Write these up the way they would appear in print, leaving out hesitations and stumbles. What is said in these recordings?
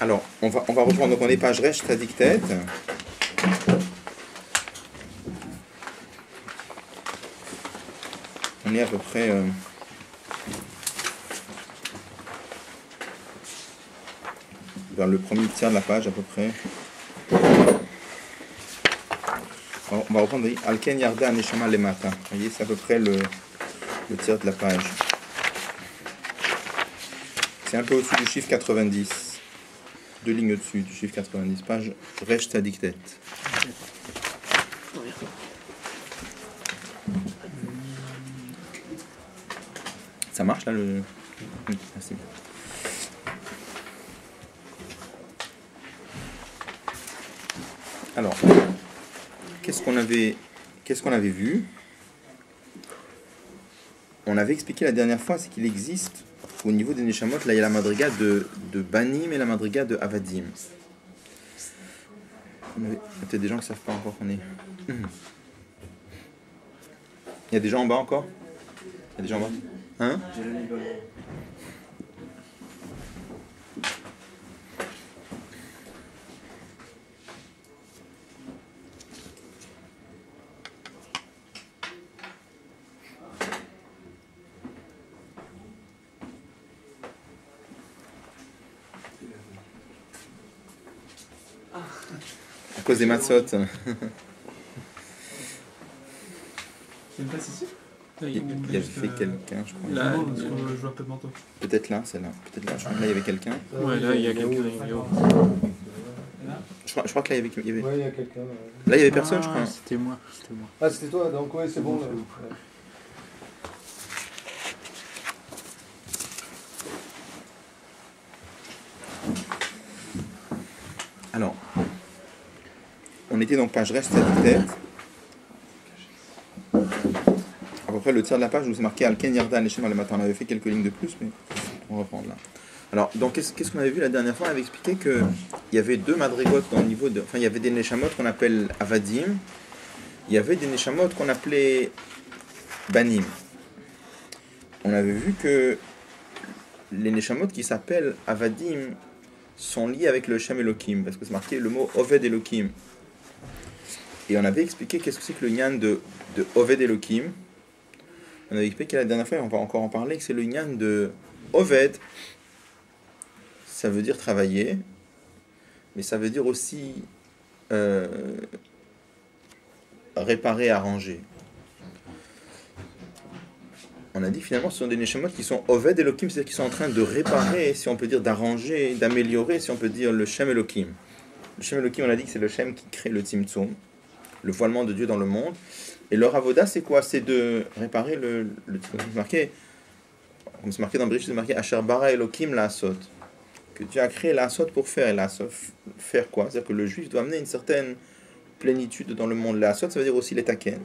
Alors, on va reprendre. Donc, on est page Resh Tzadik Tet. On est à peu près... vers le premier tiers de la page, à peu près. Alors, on va reprendre. Alken Yarda Neshama Lemata. Vous voyez, c'est à peu près le tiers de la page. C'est un peu au-dessus du chiffre 90. 2 lignes au-dessus du chiffre 90. Page Resh Tzadik Tet. Ça marche là le... Oui, merci. Alors, qu'est-ce qu'on avait vu? On avait expliqué la dernière fois, c'est qu'il existe au niveau des Neshamot, là il y a la madriga de Banim et la madriga de Avadim. Il y a peut-être des gens qui ne savent pas encore qu'on est... Il y a des gens en bas encore? Il y a des gens en bas? Hein? À cause des matzot. C'est une place ici? Il y avait quelqu'un, je crois. Là, je vois pas de manteau. Peut-être là, celle-là. Peut-être là, je crois que là, il y avait quelqu'un. Ouais, là, il y a quelqu'un. Je crois que là, il y avait... Ouais, il y a quelqu'un. Là, il y avait personne, je crois. C'était moi. Ah, c'était toi, donc ouais, c'est bon. Là. Alors, on était donc page reste à tête. À peu près le tiers de la page où c'est marqué Alken Yarda Neshama le matin. On avait fait quelques lignes de plus, mais on va reprendre là. Alors, donc, qu'est-ce qu'on avait vu la dernière fois? On avait expliqué qu'il y avait deux madrigotes dans le niveau de... Enfin, il y avait des Neshamot qu'on appelle Avadim. Il y avait des Neshamot qu'on appelait Banim. On avait vu que les Neshamot qui s'appellent Avadim sont liés avec le Shem Elohim, parce que c'est marqué le mot Oved Elohim. Et on avait expliqué qu'est-ce que c'est que le nyan de Oved Elohim. On avait expliqué la dernière fois, et on va encore en parler, que c'est le nyan de Oved. Ça veut dire travailler, mais ça veut dire aussi réparer, arranger. On a dit finalement ce sont des neshamot qui sont Oved Elohim, c'est-à-dire qui sont en train de réparer, si on peut dire, d'arranger, d'améliorer, si on peut dire, le Shem Elohim. Le Shem Elohim, on a dit que c'est le Shem qui crée le Tzimtzum, le voilement de Dieu dans le monde. Et leur avoda, c'est quoi? C'est de réparer le Tzimtzum. Comme c'est marqué dans Bereshit, c'est marqué Asher bara Elohim la'asot. Que Dieu a créé l'asot pour faire. Et l'asot, faire quoi? C'est-à-dire que le juif doit amener une certaine plénitude dans le monde. L'asot, ça veut dire aussi les taken.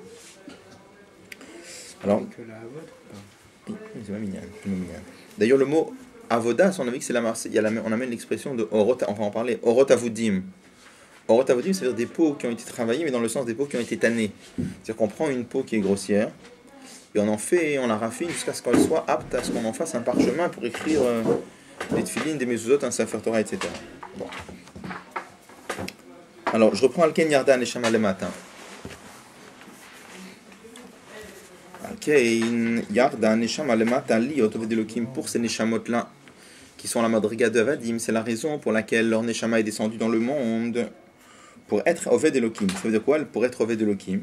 Alors, c'est pas mignon. D'ailleurs, le mot avoda, on a vu que c'est on amène l'expression de orot, on va en parler, orot avudim. Orot avudim, ça veut dire des peaux qui ont été travaillées, mais dans le sens des peaux qui ont été tannées. C'est-à-dire qu'on prend une peau qui est grossière, et on la raffine jusqu'à ce qu'elle soit apte à ce qu'on en fasse un parchemin pour écrire des tefilines, des mezuzot, un sefer Torah, etc. Bon. Alors, je reprends Alken Yarda Neshama le matin. Yarda Neshama le matin liot Oved Elohim, pour ces Neshamot là qui sont la madriga de Avadim, c'est la raison pour laquelle leur Neshama est descendu dans le monde pour être Oved Elohim. Ça veut dire quoi? Pour être Oved Elohim,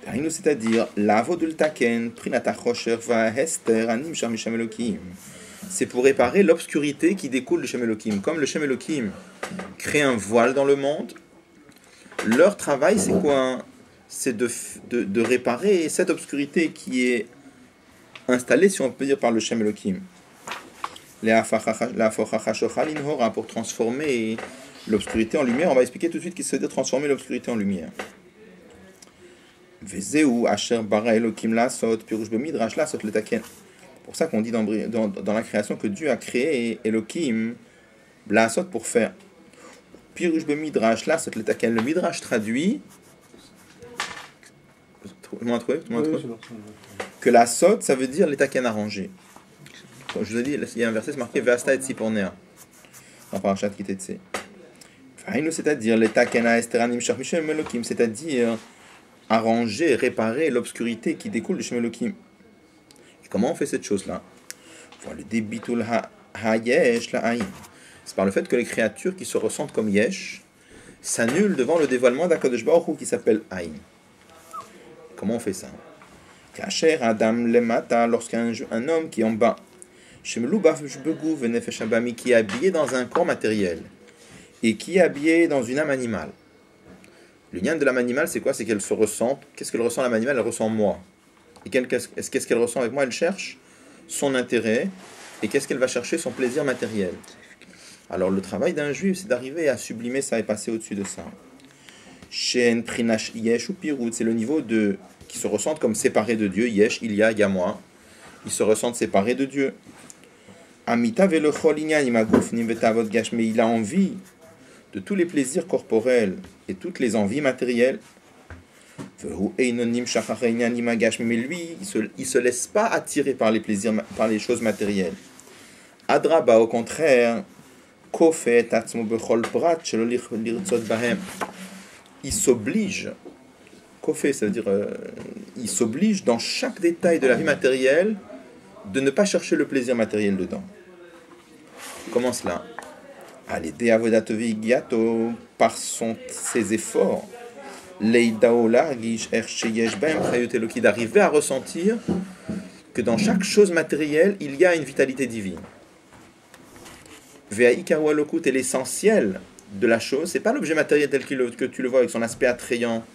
c'est-à-dire l'avodul taken prinata chosher va hester anim shar misham Elohim. C'est pour réparer l'obscurité qui découle du Shem Elohim. Comme le Shem Elohim crée un voile dans le monde, leur travail c'est quoi? C'est de réparer cette obscurité qui est installée, si on peut dire, par le Shem Elohim. Pour transformer l'obscurité en lumière. On va expliquer tout de suite ce que ça veut dire transformer l'obscurité en lumière. Pour ça qu'on dit dans la création que Dieu a créé Elohim, Blasot pour faire. Pirush bemidrash lasot letaken. Le midrash traduit. Tout le monde a trouvé? Que la sot, ça veut dire letaken arrangé. Comme je vous ai dit, il y a un verset, c'est marqué Vasta et Tzipornea. dans Parashat Kitetse. C'est-à-dire l'état Kena Esteranim Sharmishem Elokim, c'est-à-dire arranger, réparer l'obscurité qui découle de Shem Elokim. Et comment on fait cette chose-là? Le débitul ha-yesh la haïm. C'est par le fait que les créatures qui se ressentent comme yesh s'annulent devant le dévoilement d'Akadosh Baruch Hu qui s'appelle haïm. Comment on fait ça? Kacher Adam Lemata, lorsqu'un homme qui est en bas, Shemelu Bafesh Begou Venefesh Abami, qui est habillé dans un corps matériel et qui est habillé dans une âme animale. Le lien de l'âme animale, c'est quoi? C'est qu'elle se ressent. Qu'est-ce qu'elle ressent l'âme animale? Elle ressent moi. Et qu'est-ce qu'elle ressent avec moi? Elle cherche son intérêt. Et qu'est-ce qu'elle va chercher? Son plaisir matériel. Alors le travail d'un juif, c'est d'arriver à sublimer ça et passer au-dessus de ça. Shen Prinash Yesh ou Pirut, c'est le niveau de qui se ressentent comme séparés de Dieu. Yesh, il y a moi. Ils se ressentent séparés de Dieu. Amita velechol inyan imagouf nimvetavot gash, mais il a envie de tous les plaisirs corporels et toutes les envies matérielles. Mais lui, il se laisse pas attirer par les plaisirs, par les choses matérielles. Adraba, au contraire, il s'oblige. Kofé, ça veut dire, il s'oblige dans chaque détail de la vie matérielle de ne pas chercher le plaisir matériel dedans. Comment cela? Par ses efforts, d'arriver à ressentir que dans chaque chose matérielle, il y a une vitalité divine. Et l'essentiel de la chose, c'est pas l'objet matériel tel que tu le vois avec son aspect attrayant,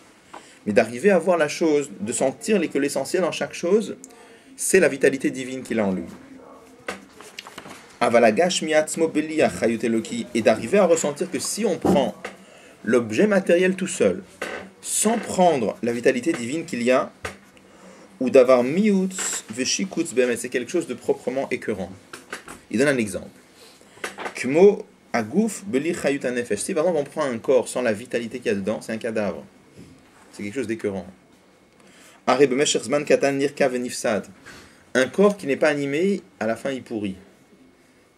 mais d'arriver à voir la chose, de sentir que l'essentiel en chaque chose, c'est la vitalité divine qu'il a en lui. Et d'arriver à ressentir que si on prend l'objet matériel tout seul, sans prendre la vitalité divine qu'il y a, ou d'avoir miutz veshikutz bem, c'est quelque chose de proprement écœurant. Il donne un exemple. Kmo agouf beli chayut anefesh. Si par exemple on prend un corps sans la vitalité qu'il y a dedans, c'est un cadavre. C'est quelque chose d'écœurant. Are bemesher zman katan nirka venifsad. Un corps qui n'est pas animé, à la fin il pourrit.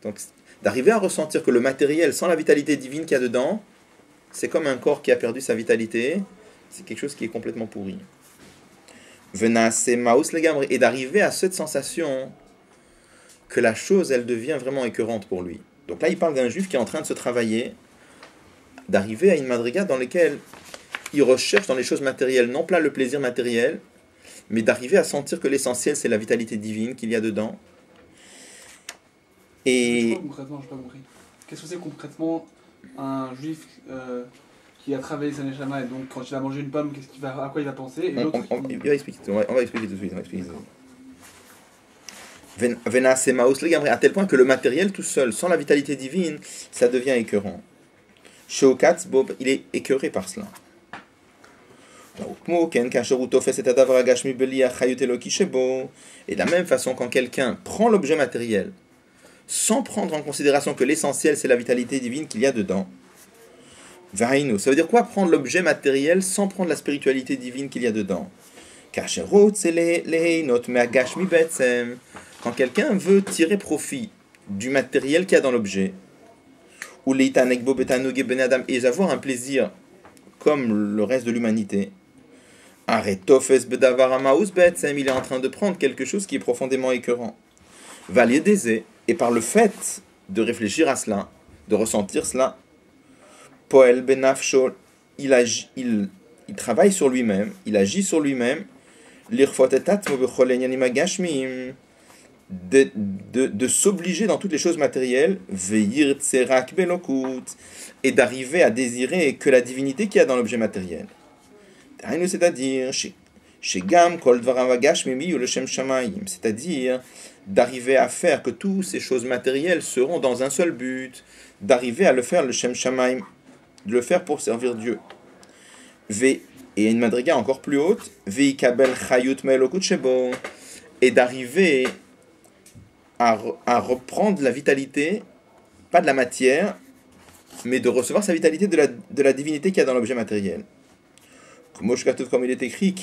Donc d'arriver à ressentir que le matériel sans la vitalité divine qu'il y a dedans, c'est comme un corps qui a perdu sa vitalité, c'est quelque chose qui est complètement pourri. Et d'arriver à cette sensation que la chose, elle devient vraiment écœurante pour lui. Donc là, il parle d'un juif qui est en train de se travailler, d'arriver à une madriga dans laquelle il recherche dans les choses matérielles, non pas le plaisir matériel, mais d'arriver à sentir que l'essentiel, c'est la vitalité divine qu'il y a dedans. Et... Concrètement, je n'ai pas compris. Qu'est-ce que c'est concrètement un juif qui a travaillé sa neshama, et donc quand il va manger une pomme, à quoi il va penser, et l'autre on va expliquer tout de suite. À tel point que le matériel tout seul, sans la vitalité divine, ça devient écœurant. Shokatz Bob, il est écœuré par cela. Et de la même façon, quand quelqu'un prend l'objet matériel sans prendre en considération que l'essentiel c'est la vitalité divine qu'il y a dedans, ça veut dire quoi prendre l'objet matériel sans prendre la spiritualité divine qu'il y a dedans? Quand quelqu'un veut tirer profit du matériel qu'il y a dans l'objet, ou et avoir un plaisir comme le reste de l'humanité, il est en train de prendre quelque chose qui est profondément écœurant. Et par le fait de réfléchir à cela, de ressentir cela, Poel benafsho, il travaille sur lui-même, il agit sur lui-même, de s'obliger dans toutes les choses matérielles, et d'arriver à désirer que la divinité qu'il y a dans l'objet matériel. C'est-à-dire, c'est-à-dire d'arriver à faire que toutes ces choses matérielles seront dans un seul but, d'arriver à le faire le Shem Shamaim, de le faire pour servir Dieu. Et une madriga encore plus haute, et d'arriver à reprendre la vitalité, pas de la matière, mais de recevoir sa vitalité de la divinité qu'il y a dans l'objet matériel. Comme il est écrit,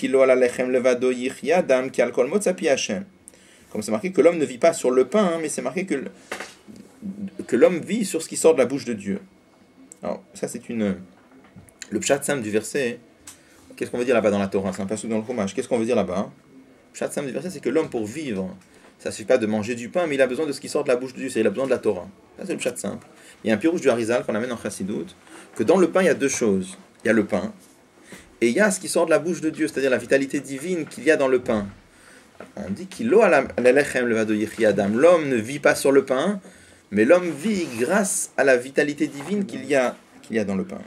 comme c'est marqué que l'homme ne vit pas sur le pain, mais c'est marqué que que l'homme vit sur ce qui sort de la bouche de Dieu. Alors, ça, c'est le pshat simple du verset. Qu'est-ce qu'on veut dire là-bas dans la Torah? C'est un passage dans le Chumash. Qu'est-ce qu'on veut dire là-bas? Le pshat simple du verset, c'est que l'homme, pour vivre, ça ne suffit pas de manger du pain, mais il a besoin de ce qui sort de la bouche de Dieu. Il a besoin de la Torah. Ça, c'est le pshat simple. Il y a un pirouge du Harizal qu'on amène en Chassidut, que dans le pain, il y a deux choses. Il y a le pain, et il y a ce qui sort de la bouche de Dieu, c'est-à-dire la vitalité divine qu'il y a dans le pain. On dit qu'il l'homme ne vit pas sur le pain, mais l'homme vit grâce à la vitalité divine qu'il y a dans le pain.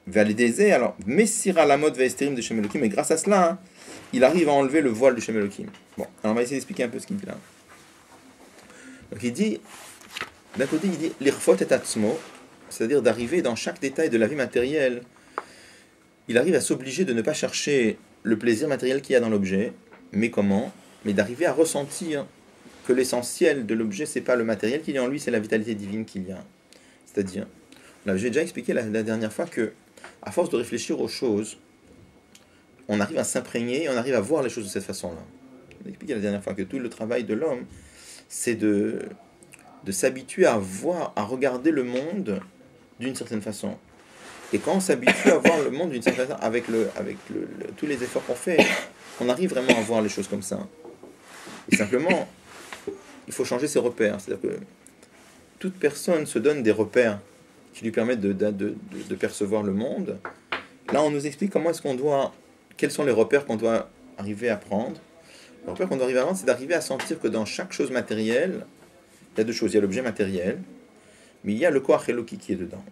Validézé, alors, Messira la mode Vesterim de Shem Elohim, et grâce à cela, il arrive à enlever le voile de Shem Elohim. Bon, alors on va essayer d'expliquer un peu ce qu'il dit là. Donc il dit, d'un côté, il dit l'irfot et atzmo, c'est-à-dire d'arriver dans chaque détail de la vie matérielle. Il arrive à s'obliger de ne pas chercher le plaisir matériel qu'il y a dans l'objet, mais comment? Mais d'arriver à ressentir que l'essentiel de l'objet, c'est pas le matériel qu'il y a en lui, c'est la vitalité divine qu'il y a. C'est-à-dire, j'ai déjà expliqué la dernière fois que, à force de réfléchir aux choses, on arrive à s'imprégner et on arrive à voir les choses de cette façon-là. On a expliqué la dernière fois que tout le travail de l'homme, c'est de s'habituer à voir, à regarder le monde d'une certaine façon. Et quand on s'habitue à voir le monde d'une certaine façon, avec tous les efforts qu'on fait, on arrive vraiment à voir les choses comme ça. Et simplement, il faut changer ses repères. C'est-à-dire que toute personne se donne des repères qui lui permettent de percevoir le monde. Là, on nous explique quels sont les repères qu'on doit arriver à prendre. Le repère qu'on doit arriver à prendre, c'est d'arriver à sentir que dans chaque chose matérielle, il y a deux choses. Il y a l'objet matériel, mais il y a le koach Eloki qui est dedans.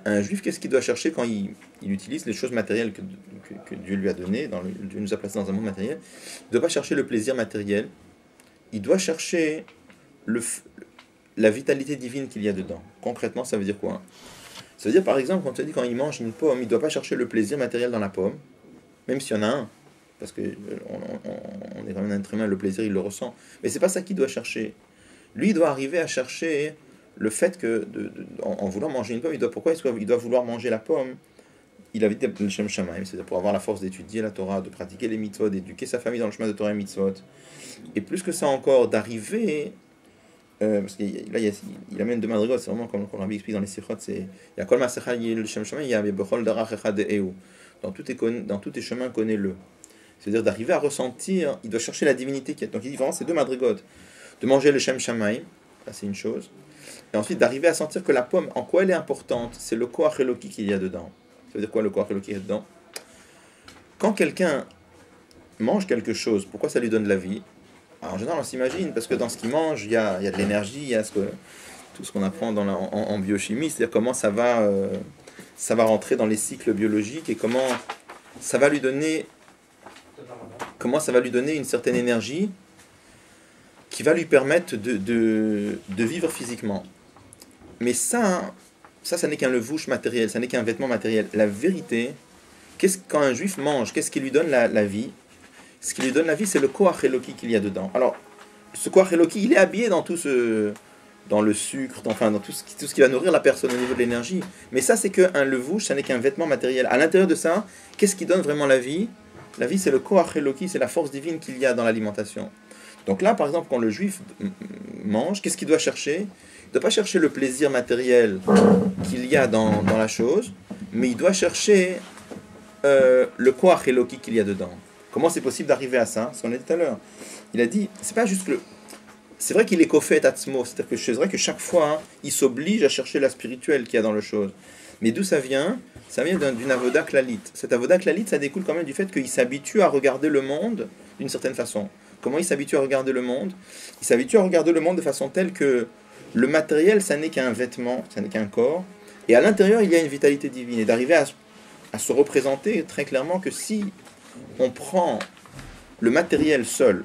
Un juif, qu'est-ce qu'il doit chercher quand il utilise les choses matérielles que Dieu lui a données, Dieu nous a placés dans un monde matériel? Il ne doit pas chercher le plaisir matériel, il doit chercher la vitalité divine qu'il y a dedans. Concrètement, ça veut dire quoi? Ça veut dire, par exemple, quand il mange une pomme, il ne doit pas chercher le plaisir matériel dans la pomme, même s'il y en a un, parce qu'on est quand même un être humain, le plaisir, il le ressent. Mais c'est pas ça qu'il doit chercher. Lui, il doit arriver à chercher le fait que, en voulant manger une pomme, pourquoi il doit vouloir manger la pomme? Il a dit le Shem Shamaim, c'est-à-dire pour avoir la force d'étudier la Torah, de pratiquer les mitzvot, d'éduquer sa famille dans le chemin de Torah et mitzvot. Et plus que ça encore, d'arriver, parce que là, il amène deux madrigot, c'est vraiment comme le Rabbi explique dans les sikhot, il y a Kol Masecha le Shem Shamaim, il y a Bechol Darach Echad Ehu. Dans tous tes chemins, connais-le. C'est-à-dire d'arriver à ressentir, il doit chercher la divinité qui est. Donc il dit vraiment, c'est deux madrigotes. De manger le Shem Shamaim, ça c'est une chose. Et ensuite d'arriver à sentir que la pomme, en quoi elle est importante, c'est le koach Eloki qu'il y a dedans. Ça veut dire quoi le koach Eloki qu'il y a dedans? Quand quelqu'un mange quelque chose, pourquoi ça lui donne la vie? Alors, en général, on s'imagine, parce que dans ce qu'il mange, il y a de l'énergie, il y a tout ce qu'on apprend en biochimie, c'est-à-dire comment ça va rentrer dans les cycles biologiques et comment ça va lui donner une certaine énergie qui va lui permettre de vivre physiquement. Mais ça n'est qu'un levouche matériel, ça n'est qu'un vêtement matériel. La vérité, quand un juif mange, qu'est-ce qui lui donne la vie? Ce qui lui donne la vie, c'est le koach Eloki qu'il y a dedans. Alors, ce koach Eloki, il est habillé dans dans le sucre, dans tout ce qui va nourrir la personne au niveau de l'énergie. Mais ça, c'est qu'un levouche, ça n'est qu'un vêtement matériel. À l'intérieur de ça, qu'est-ce qui donne vraiment la vie? La vie, c'est le koach Eloki, c'est la force divine qu'il y a dans l'alimentation. Donc là, par exemple, quand le juif mange, qu'est-ce qu'il doit chercher? Il ne doit pas chercher le plaisir matériel qu'il y a dans la chose, mais il doit chercher le koach Eloki qu'il y a dedans. Comment c'est possible d'arriver à ça? Ce qu'on a dit tout à l'heure. Il a dit, c'est pas juste que... C'est vrai qu'il est kofet atzmo, c'est-à-dire que c'est vrai que chaque fois, il s'oblige à chercher la spirituelle qu'il y a dans la chose. Mais d'où ça vient? Ça vient d'une avoda klalit. Cette avoda klalit, ça découle quand même du fait qu'il s'habitue à regarder le monde d'une certaine façon. Comment il s'habitue à regarder le monde? Il s'habitue à regarder le monde de façon telle que le matériel, ça n'est qu'un vêtement, ça n'est qu'un corps, et à l'intérieur, il y a une vitalité divine. Et d'arriver à se représenter très clairement que si on prend le matériel seul,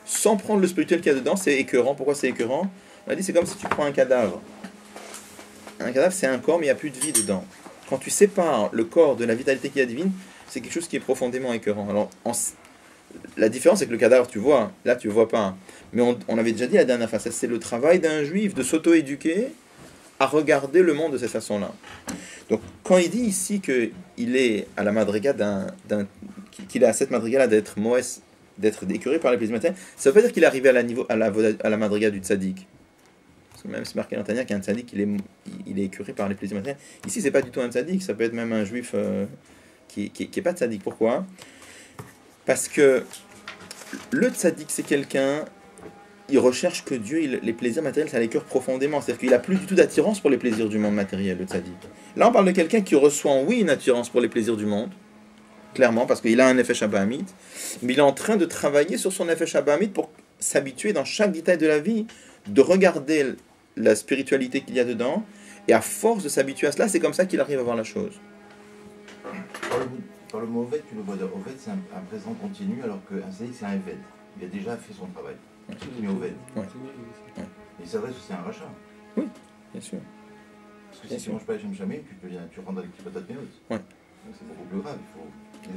sans prendre le spirituel qu'il y a dedans, c'est écœurant. Pourquoi c'est écœurant? On a dit c'est comme si tu prends un cadavre. Un cadavre, c'est un corps, mais il n'y a plus de vie dedans. Quand tu sépares le corps de la vitalité qu'il y a divine, c'est quelque chose qui est profondément écœurant. Alors, la différence, c'est que le cadavre, tu vois, là, tu ne vois pas. Mais on avait déjà dit la dernière fois, c'est le travail d'un juif de s'auto-éduquer à regarder le monde de cette façon-là. Donc, quand il dit ici qu'il est à la madriga qu'il est à cette madriga-là d'être Moès d'être écœuré par les plaisirs matériels. Ça veut pas dire qu'il est arrivé à la madriga du tzaddik. Parce que même c'est marqué dans Tania qu'un tzaddik, il est écœuré par les plaisirs matériels. Ici, c'est pas du tout un tzaddik, ça peut être même un juif qui est pas tzaddik. Pourquoi? Parce que le tzaddik, c'est quelqu'un, il recherche que Dieu, les plaisirs matériels, ça l'écœure profondément. C'est-à-dire qu'il n'a plus du tout d'attirance pour les plaisirs du monde matériel, le tzaddik. Là, on parle de quelqu'un qui reçoit, oui, une attirance pour les plaisirs du monde, clairement, parce qu'il a un effet Shabbahamit, mais il est en train de travailler sur son effet Shabbahamit pour s'habituer dans chaque détail de la vie, de regarder la spiritualité qu'il y a dedans, et à force de s'habituer à cela, c'est comme ça qu'il arrive à voir la chose. Par le mot Oved, tu le vois. Oved, c'est un présent continu, alors qu'un Saïd, c'est un Eved. Il a déjà fait son travail. C'est ce qui met Oved. Ouais. Il s'adresse aussi à un rachat. Oui, bien sûr. Parce que si tu ne manges pas les Shem tu rentres dans l'équipe de Tatmeot. Ouais. Donc c'est beaucoup plus grave.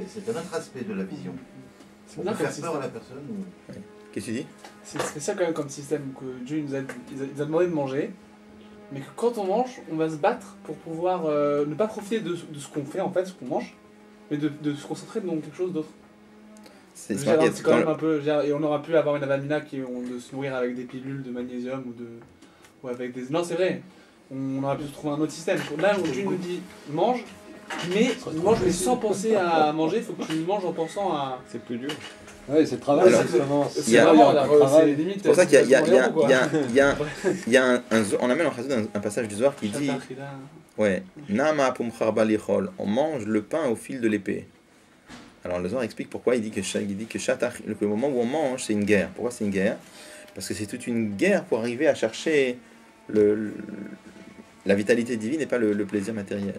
C'est un autre aspect de la vision. C'est On bien peut comme faire peur à système. la personne. Ou... Qu'est-ce que tu dis? C'est spécial quand même comme système que Dieu nous il nous a demandé de manger, mais que quand on mange, on va se battre pour pouvoir ne pas profiter de ce qu'on fait en fait, ce qu'on mange, mais de se concentrer dans quelque chose d'autre. C'est C'est quand même un peu. Et on aura pu avoir une avamina de se nourrir avec des pilules de magnésium ou avec des. Non, c'est vrai. On aurait pu se trouver un autre système. Là où Dieu nous dit mange, mais mange mais sans penser à manger, il faut que tu manges en pensant à. C'est plus dur. Ouais, c'est le travail, Alors, justement. il y a- C'est limite. C'est pour ça qu'il y a c'est on amène en chassid un passage du Zohar qui dit ouais, Nama pumchar balichol, on mange le pain au fil de l'épée. Alors le Zohar explique pourquoi il dit que le moment où on mange, c'est une guerre. Pourquoi c'est une guerre? Parce que c'est toute une guerre pour arriver à chercher la vitalité divine et pas le plaisir matériel.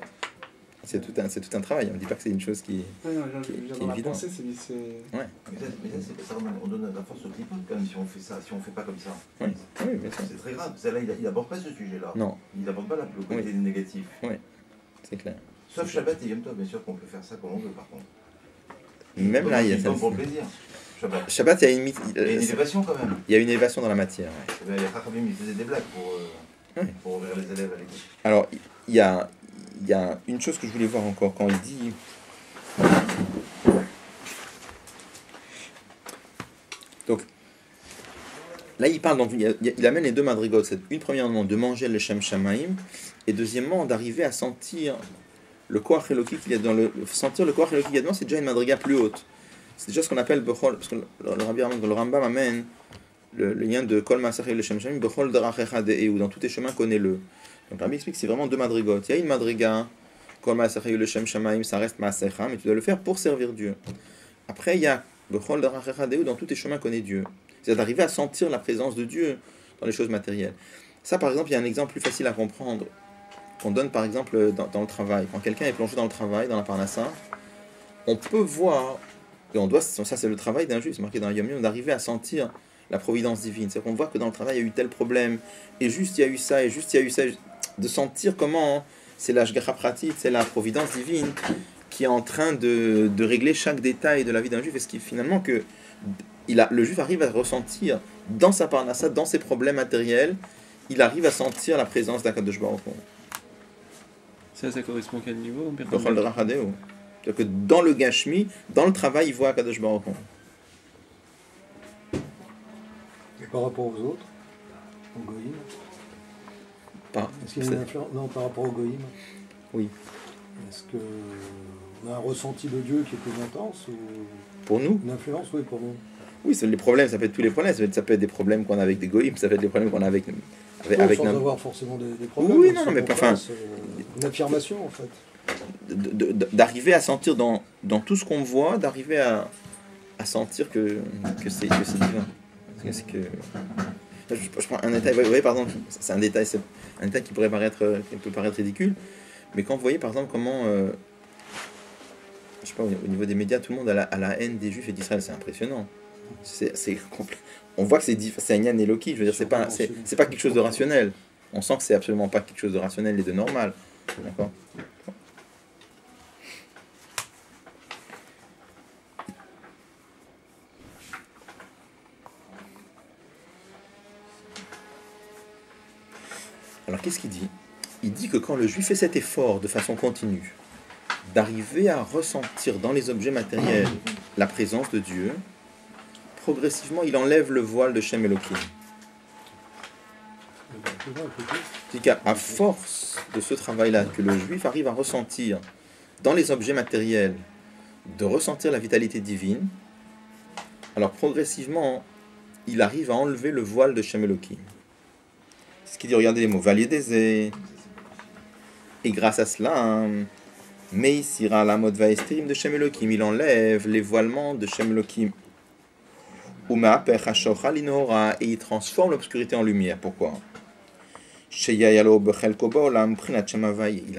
C'est tout un travail. On ne dit pas que c'est une chose qui est évidente. C'est Mais ça, on donne la force au clipote quand même si on fait ça, si on fait pas comme ça. Oui, oui, bien sûr. C'est très grave. Celle-là, il n'aborde pas ce sujet-là. Non, Il n'aborde pas le côté négatif. c'est clair. Sauf Shabbat et Yom Tov, bien sûr qu'on peut faire ça comme on veut par contre. Même là, il y a ça. pour le plaisir. Shabbat. Shabbat, il y a une Il y a une élévation quand même. il y a une élévation dans la matière. Ouais. Eh ben, il y a Chachamim, il faisait des blagues pour ouvrir les élèves à l'école. Alors, il y a une chose que je voulais voir encore quand il dit. Donc, là, il parle, il amène les deux madrigotes. C'est une premièrement de manger le Shem Shamaim, et deuxièmement d'arriver à sentir le Koach Eloki qu'il y a dans sentir le Koach Eloki qu'il y a dedans, c'est déjà une madriga plus haute. C'est déjà ce qu'on appelle Bechol, parce que le Rambam amène le lien de Kol Masachel le Shem Shamaim, Bechol Darachecha De'eu, dans tous tes chemins connais le. Donc Rabbi explique que c'est vraiment deux madrigotes. Il y a une madriga, Kol Masachel le Shem Shamaim, ça reste Masecha, mais tu dois le faire pour servir Dieu. Après, il y a Bechol Darachecha De'eu, dans tous tes chemins connais Dieu. C'est d'arriver à sentir la présence de Dieu dans les choses matérielles. Ça, par exemple, il y a un exemple plus facile à comprendre qu'on donne, par exemple, dans le travail. Quand quelqu'un est plongé dans le travail, dans la parnassa, on peut voir, et on doit, ça c'est le travail d'un juif, c'est marqué dans le Yom Yom, d'arriver à sentir la providence divine. C'est qu'on voit que dans le travail, il y a eu tel problème, et juste il y a eu ça, et juste il y a eu ça, de sentir comment c'est la shgacha pratique, c'est la providence divine qui est en train de régler chaque détail de la vie d'un juif, et ce qui finalement que le juif arrive à ressentir dans sa parnassa, dans ses problèmes matériels, il arrive à sentir la présence d'Akadosh Baruch Hu. Ça correspond à quel niveau? Bechol Daracha De'eu. C'est-à-dire que dans le Gashmi, dans le travail, il voit Akadosh Baruch Hu. Et par rapport aux autres, au Goïm, est-ce qu'il y a une influence? Non, par rapport au Goïm. Oui. Est-ce qu'on a un ressenti de Dieu qui est plus intense ou Pour nous, une influence, oui, pour nous. oui, les problèmes, ça peut être tous les problèmes. Ça peut être des problèmes qu'on a avec des goïms, ça peut être des problèmes qu'on a avec Sans avoir forcément des problèmes. Oui, non, mais enfin, une affirmation en fait. d'arriver à sentir dans tout ce qu'on voit, d'arriver à sentir que c'est divin. Parce que je prends un détail, vous voyez, par exemple, c'est un détail qui peut paraître ridicule, mais quand vous voyez par exemple comment, je sais pas, au niveau des médias, tout le monde a la haine des Juifs et d'Israël, c'est impressionnant. On voit que c'est un yann Eloki, je veux dire, c'est pas quelque chose de rationnel. On sent que c'est absolument pas quelque chose de rationnel et de normal. D'accord ? Alors qu'est-ce qu'il dit ? Il dit que quand le juif fait cet effort de façon continue, d'arriver à ressentir dans les objets matériels la présence de Dieu, progressivement, il enlève le voile de Shem Elohim. C'est qu'à force de ce travail-là, que le juif arrive à ressentir dans les objets matériels, de ressentir la vitalité divine, alors progressivement, il arrive à enlever le voile de Shem Elohim. Ce qui dit, regardez les mots, Valiédézé, et grâce à cela, Meisira la mode vaestrim de Shem Elohim, il enlève les voilements de Shem Elohim. Et il transforme l'obscurité en lumière. Pourquoi? Il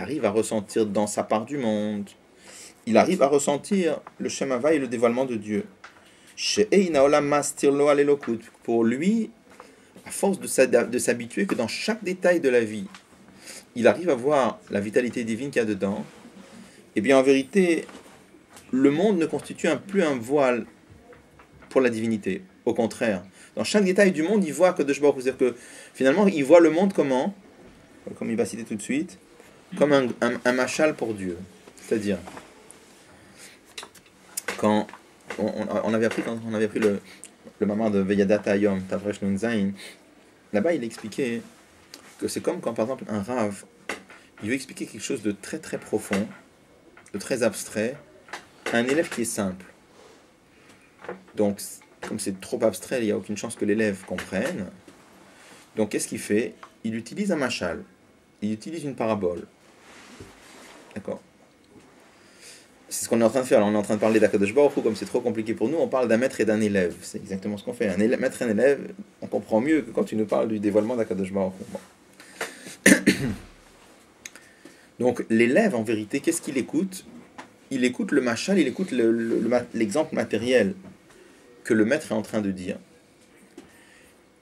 arrive à ressentir dans sa part du monde, il arrive à ressentir le Shem Havai et le dévoilement de Dieu. Pour lui, à force de s'habituer que dans chaque détail de la vie, il arrive à voir la vitalité divine qu'il y a dedans, et bien en vérité, le monde ne constitue plus un voile pour la divinité. Au contraire, dans chaque détail du monde, il voit que c'est-à-dire que finalement, il voit le monde comment, comme il va citer tout de suite, comme un machal pour Dieu. C'est-à-dire, quand on avait appris le maman de Veyadata Yom, Tavresh Nun Zayin, là-bas il expliquait que c'est comme quand par exemple un rave, il veut expliquer quelque chose de très très profond, de très abstrait, à un élève qui est simple. Donc, comme c'est trop abstrait, il n'y a aucune chance que l'élève comprenne. Donc, qu'est-ce qu'il fait? Il utilise un machal, il utilise une parabole. D'accord? C'est ce qu'on est en train de faire. Là, on est en train de parler d'Akadosh Baruch Hu, comme c'est trop compliqué pour nous, on parle d'un maître et d'un élève. C'est exactement ce qu'on fait. Un maître et un élève, on comprend mieux que quand tu nous parles du dévoilement d'Akadosh Baruch Hu. Bon. Donc, l'élève, en vérité, qu'est-ce qu'il écoute? Il écoute le machal, il écoute l'exemple matériel que le maître est en train de dire.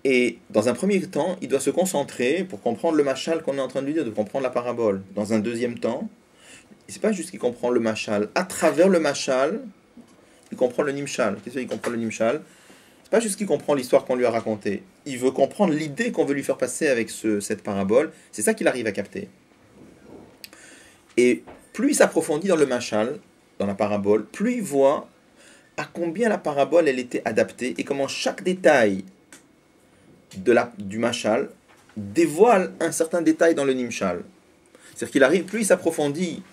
Et dans un premier temps, il doit se concentrer pour comprendre le machal qu'on est en train de lui dire, de comprendre la parabole. Dans un deuxième temps, c'est pas juste qu'il comprend le machal. À travers le machal, il comprend le nimshal. Qu'est-ce qu'il comprend le nimshal? C'est pas juste qu'il comprend l'histoire qu'on lui a racontée. Il veut comprendre l'idée qu'on veut lui faire passer avec cette parabole. C'est ça qu'il arrive à capter. Et plus il s'approfondit dans le machal, dans la parabole, plus il voit à combien la parabole elle était adaptée et comment chaque détail du machal dévoile un certain détail dans le nimshal. C'est-à-dire qu'il arrive, plus il s'approfondit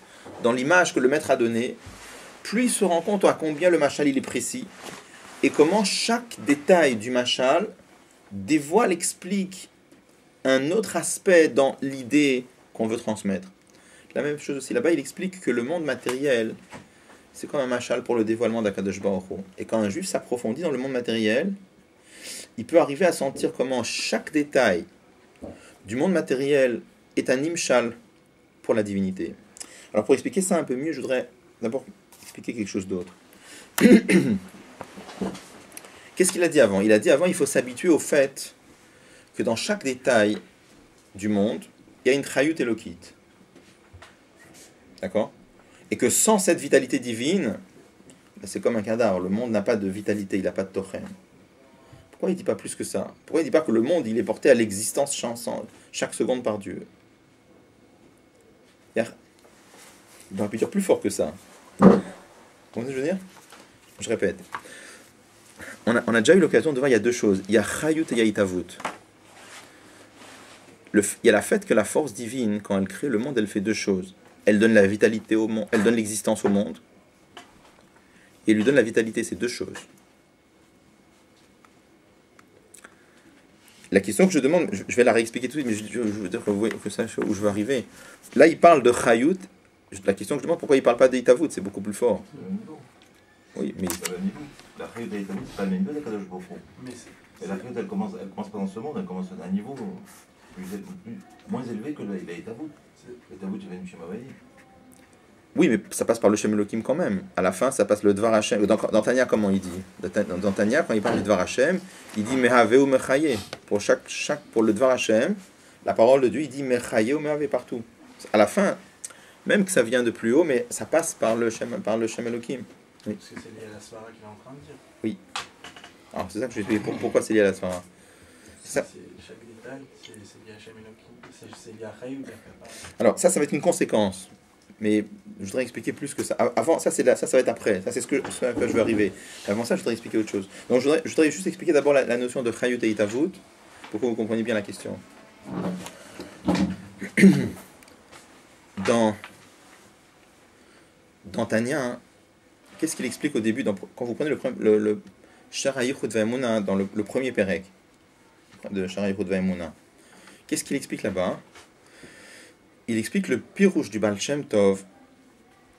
dans l'image que le maître a donnée, plus il se rend compte à combien le machal il est précis et comment chaque détail du machal dévoile, explique un autre aspect dans l'idée qu'on veut transmettre. La même chose aussi là-bas, il explique que le monde matériel, c'est comme un machal pour le dévoilement d'Akadosh Baruch Hu. Et quand un juif s'approfondit dans le monde matériel, il peut arriver à sentir comment chaque détail du monde matériel est un nimshal pour la divinité. Alors pour expliquer ça un peu mieux, je voudrais d'abord expliquer quelque chose d'autre. Qu'est-ce qu'il a dit avant? Il a dit avant, il faut s'habituer au fait que dans chaque détail du monde, il y a une chayut elokit. D'accord? Et que sans cette vitalité divine, c'est comme un cadavre. Le monde n'a pas de vitalité, il n'a pas de tochem. Pourquoi il ne dit pas plus que ça? Pourquoi il ne dit pas que le monde il est porté à l'existence chaque seconde par Dieu? Il aurait pu dire plus fort que ça. Vous comprenez ce que je veux dire? Je répète. On a déjà eu l'occasion de voir, il y a deux choses. Il y a chayut et il y a itavut. Il y a la fait que la force divine, quand elle crée le monde, elle fait deux choses. Elle donne la vitalité au monde, elle donne l'existence au monde, et elle lui donne la vitalité, c'est deux choses. La question que je demande, je vais la réexpliquer tout de suite, mais je veux dire que vous voyez que ça où je veux arriver. Là, il parle de chayut. La question que je demande, pourquoi il ne parle pas d'itavut? C'est beaucoup plus fort. C'est le même niveau. Oui, mais C'est pas le même niveau. La chayut et l'itavut, c'est pas le même niveau d'Akadosh Baruch Hu. Et la chayut, elle commence pas dans ce monde, elle commence à un niveau moins élevé que l'itavut. L'itavut, tu viens du Shem Havai. oui, mais ça passe par le Shem Elohim quand même. À la fin, ça passe le Dvar Hashem. Dans Tanya, comment il dit? Dans Tanya, quand il parle du Dvar Hashem, il dit Mehave ou Mechaye. Pour le Dvar Hashem, la parole de Dieu, il dit Mechaye ou Mehave partout. À la fin, même que ça vient de plus haut, mais ça passe par le Shem Elohim. Oui. Parce que c'est lié à la Svara qu'il est en train de dire. Oui. Alors, c'est ça que je vais expliquer. Pourquoi c'est lié à la Svara? C'est chaque détail, c'est lié à Shem Elohim. C'est lié à Chayut. Alors, ça va être une conséquence. Mais je voudrais expliquer plus que ça. Avant, ça va être après. Ça, c'est ce à quoi je veux arriver. Avant ça, je voudrais expliquer autre chose. Donc, je voudrais juste expliquer d'abord la notion de Chayut et Itavut, pour que vous compreniez bien la question. Dans Tanya, hein, qu'est-ce qu'il explique au début quand vous prenez le Shara Yichud Va'emuna dans le premier Perek de Shara Yichud Va'emuna, qu'est-ce qu'il explique là-bas? Il explique le pirouche du Baal Shem Tov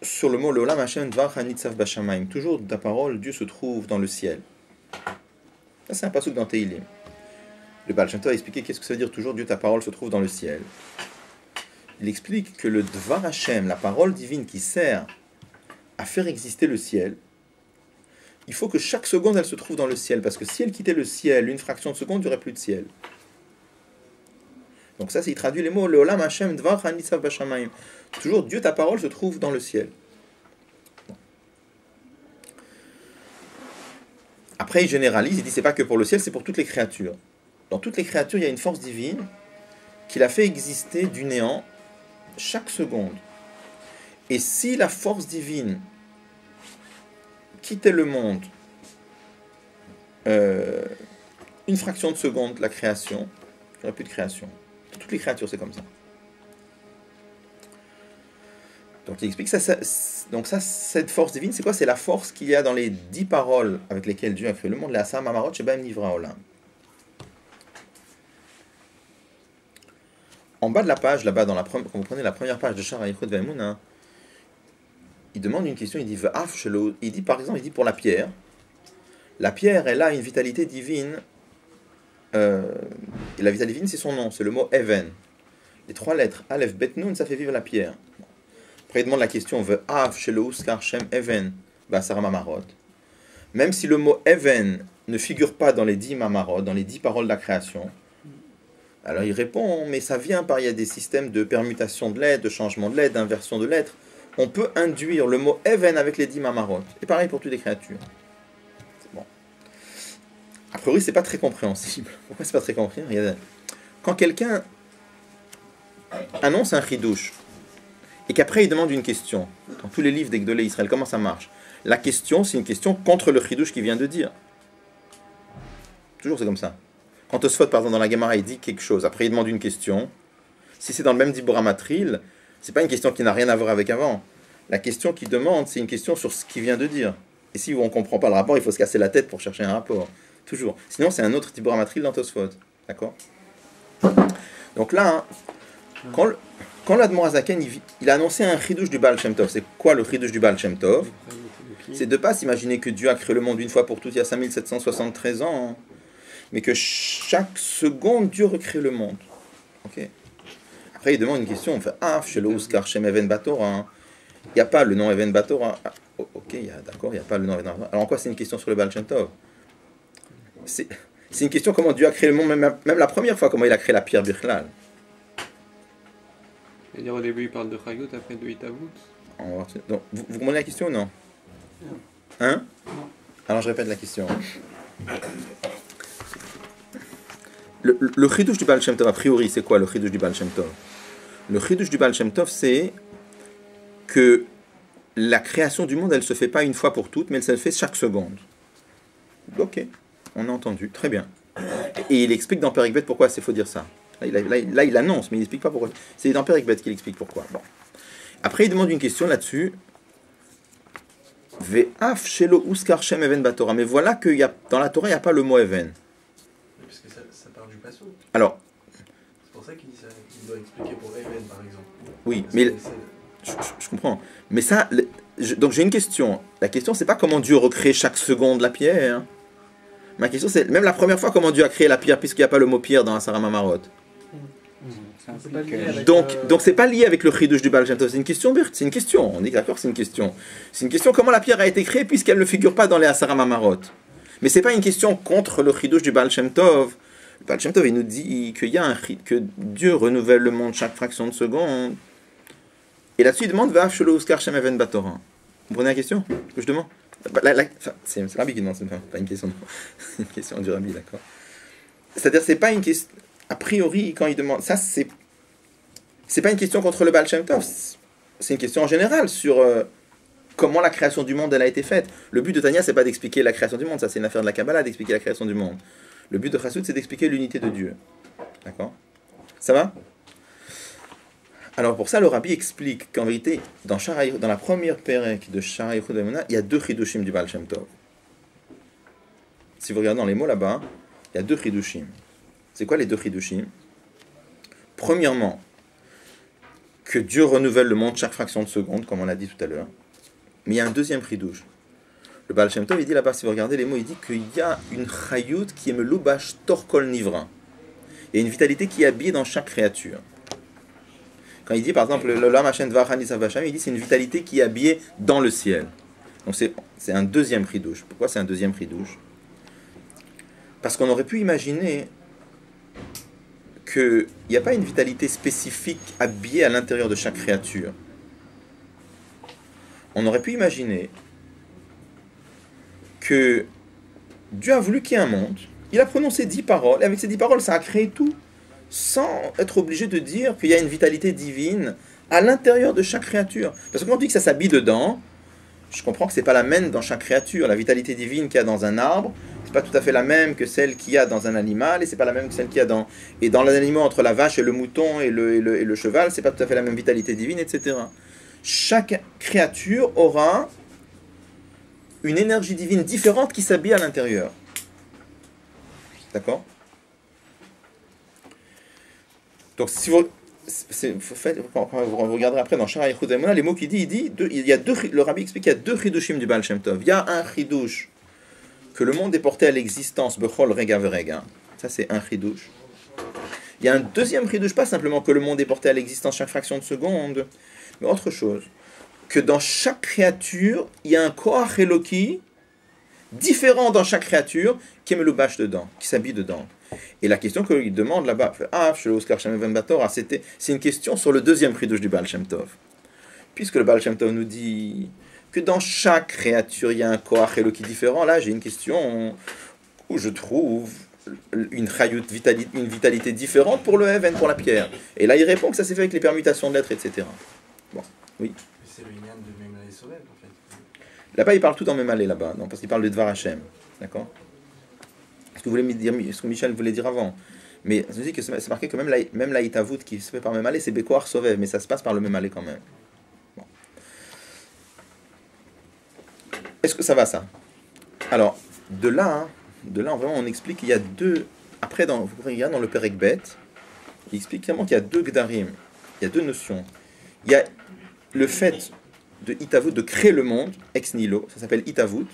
sur le mot Leolam Hashem Dvar HaNitzav Bashamayim. Toujours ta parole, Dieu se trouve dans le ciel. Ça, c'est un pasuk dans Teilim. Le Baal Shem Tov a expliqué qu'est-ce que ça veut dire toujours Dieu, ta parole se trouve dans le ciel. Il explique que le Dvar Hashem, la parole divine qui sert à faire exister le ciel, il faut que chaque seconde elle se trouve dans le ciel, parce que si elle quittait le ciel une fraction de seconde, il n'y aurait plus de ciel. Donc ça, il traduit les mots Leolam Hashem Dvar HaNitzav Bashamayim. Toujours Dieu, ta parole se trouve dans le ciel. Après, il généralise, il dit c'est pas que pour le ciel, c'est pour toutes les créatures. Dans toutes les créatures, il y a une force divine qui la fait exister du néant chaque seconde. Et si la force divine quittait le monde une fraction de seconde, la création, il n'y aurait plus de création. Toutes les créatures, c'est comme ça. Donc il explique ça. Donc ça, cette force divine, c'est quoi? C'est la force qu'il y a dans les 10 paroles avec lesquelles Dieu a créé le monde. La Asar Mamarot Shebaim Nivra Olam. En bas de la page, là-bas, quand vous prenez la première page de Shara Yichud Va'emuna, il demande une question. Il dit V'af shelo. Il dit par exemple, pour la pierre. La pierre, elle a une vitalité divine. Et la vitalité divine, c'est son nom, c'est le mot Even. Les 3 lettres Aleph, Bet, Nun, ça fait vivre la pierre. Après, il demande la question V'af shelo uskar shem Even ba'asara mamarot. Même si le mot Even ne figure pas dans les 10 mamarot, dans les 10 paroles de la création, alors il répond, mais ça vient par, il y a des systèmes de permutation de lettres, de changement de lettres, d'inversion de lettres. On peut induire le mot Even avec les 10 mamarot. Et pareil pour toutes les créatures. Bon. A priori, c'est pas très compréhensible. Pourquoi c'est pas très compréhensible? Quand quelqu'un annonce un chidouche et qu'après il demande une question, dans tous les livres des Gdolé Israël, comment ça marche? La question, c'est une question contre le chidouche qu'il vient de dire. Toujours c'est comme ça. Quand Tosfot, par exemple, dans la Gemara, il dit quelque chose, après il demande une question, si c'est dans le même Dibur Amatril, c'est pas une question qui n'a rien à voir avec avant. La question qu'il demande, c'est une question sur ce qu'il vient de dire. Et si on ne comprend pas le rapport, il faut se casser la tête pour chercher un rapport. Toujours. Sinon, c'est un autre Dibur Amatril dans Tosfot. D'accord? Donc là, hein, quand l'Admor Azaken, il a annoncé un chidouche du Baal Shem Tov. C'est quoi le chidouche du Baal Shem Tov? C'est de ne pas s'imaginer que Dieu a créé le monde une fois pour toutes il y a 5773 ans, hein, mais que chaque seconde, Dieu recrée le monde. Ok. Après, il demande une question, on fait Shelo Uskar Shem Even Batora. Il n'y a pas le nom Even Batora. Ok, d'accord, il n'y a pas le nom Even Batora. Alors en quoi c'est une question sur le Baal Shem Tov? C'est une question comment Dieu a créé le monde, même la première fois, comment il a créé la pierre Bichlal. C'est-à-dire au début il parle de Chayut, après de Itavut. Donc, vous comprenez la question ou non? Hein? Non. Alors je répète la question. Le chidouche du Baal Shem Tov, a priori, c'est quoi le chidouche du Baal Shem Tov? Le chidouche du Baal Shem Tov, c'est que la création du monde, elle ne se fait pas une fois pour toutes, mais elle se fait chaque seconde. Ok, on a entendu, très bien. Et il explique dans Perek Bet pourquoi il faut dire ça. Là, il annonce, mais il n'explique pas pourquoi. C'est dans Perek Bet qu'il explique pourquoi. Bon. Après, il demande une question là-dessus. Ve'af shelo uskar shem even batora. Mais voilà que dans la Torah, il n'y a pas le mot even. Parce que ça part du passo. Alors. C'est pour ça qu'il dit ça. Il doit expliquer pour even, par exemple. Oui, mais je comprends. Mais ça, donc j'ai une question. La question, c'est pas comment Dieu recrée chaque seconde la pierre. Ma question, c'est même la première fois comment Dieu a créé la pierre, puisqu'il n'y a pas le mot pierre dans la Sarah Mamarot. Donc c'est pas lié avec le chidouche du Baal Shem Tov, c'est une question, c'est une question, on est d'accord, c'est une question. C'est une question comment la pierre a été créée puisqu'elle ne figure pas dans les Asara Mamarot. Mais c'est pas une question contre le chidouche du Baal Shem Tov. Le Baal Shem Tov, il nous dit qu'il y a que Dieu renouvelle le monde chaque fraction de seconde. Et là-dessus, il demande Va'af shelo uskar shem even batora. Vous comprenez la question que je demande? C'est Rabbi qui demande, c'est pas une question. C'est une question du Rabbi, d'accord. C'est-à-dire, c'est pas une question. A priori, quand il demande ça, c'est pas une question contre le Baal Shem Tov. c'est une question en général sur comment la création du monde elle a été faite. Le but de Tania, c'est pas d'expliquer la création du monde, ça c'est une affaire de la Kabbalah d'expliquer la création du monde. Le but de Chassout, c'est d'expliquer l'unité de Dieu. D'accord? Ça va? Alors pour ça, le Rabbi explique qu'en vérité, dans la première pérek de Shara Yichud Emunah, il y a deux chidushim du Baal Shem Tov. Si vous regardez dans les mots là-bas, il y a deux chidushim. C'est quoi les deux chidushim? Premièrement, que Dieu renouvelle le monde chaque fraction de seconde, comme on l'a dit tout à l'heure. Mais il y a un deuxième chidush. Le Baal Shem Tov, il dit là-bas, si vous regardez les mots, il dit qu'il y a une chayut qui est melubash torkol nivra. Il y a une vitalité qui est habillée dans chaque créature. Quand il dit par exemple le Lam Hashem Dvar Hanisav Hashem, il dit c'est une vitalité qui est habillée dans le ciel. Donc c'est un deuxième chidouche. Pourquoi c'est un deuxième chidouche? Parce qu'on aurait pu imaginer qu'il n'y a pas une vitalité spécifique habillée à l'intérieur de chaque créature. On aurait pu imaginer que Dieu a voulu qu'il y ait un monde, il a prononcé 10 paroles, et avec ces 10 paroles, ça a créé tout, sans être obligé de dire qu'il y a une vitalité divine à l'intérieur de chaque créature. Parce que quand on dit que ça s'habille dedans, je comprends que c'est pas la même dans chaque créature. La vitalité divine qu'il y a dans un arbre, c'est pas tout à fait la même que celle qu'il y a dans un animal, et c'est pas la même que celle qu'il y a dans... Et dans les animaux, entre la vache et le mouton et le cheval, c'est pas tout à fait la même vitalité divine, etc. Chaque créature aura une énergie divine différente qui s'habille à l'intérieur. D'accord? Donc, si vous regarderez après dans Shara Yichud Emunah, les mots qu'il dit, le Rabbi explique qu'il y a deux chidushim du Baal Shem Tov. Il y a un chidush que le monde est porté à l'existence, bechol rega verega. Ça, c'est un chidush. Il y a un deuxième chidush, pas simplement que le monde est porté à l'existence chaque fraction de seconde, mais autre chose. Que dans chaque créature, il y a un koach Eloki différent dans chaque créature qui est melubash dedans, qui s'habille dedans. Et la question qu'il demande là-bas, c'est une question sur le deuxième chidush du Baal Shem Tov. Puisque le Baal Shem Tov nous dit que dans chaque créature, il y a un koach Eloki différent, là j'ai une question où je trouve une vitalité différente pour le Even, pour la pierre. Et là il répond que ça s'est fait avec les permutations de lettres, etc. Bon, oui. C'est le lien de Memale Soleil, en fait. Là-bas, il parle tout en Memale, là-bas, non, parce qu'il parle de Dvar Hashem. D'accord? Ce que vous voulez me dire, ce que Michel voulait dire avant. Mais je dis que c'est marqué que même la Hitavut qui se fait par Memale, c'est Bekoar Sovev, mais ça se passe par le Memale quand même. Bon. Est-ce que ça va, ça? Alors, de là, vraiment, on explique qu'il y a deux... Après, vous regardez dans le Perek Bet, il explique clairement qu'il y a deux Gdarim. Il y a deux notions. Il y a le fait de Hitavut, de créer le monde, ex nihilo, ça s'appelle Hitavut.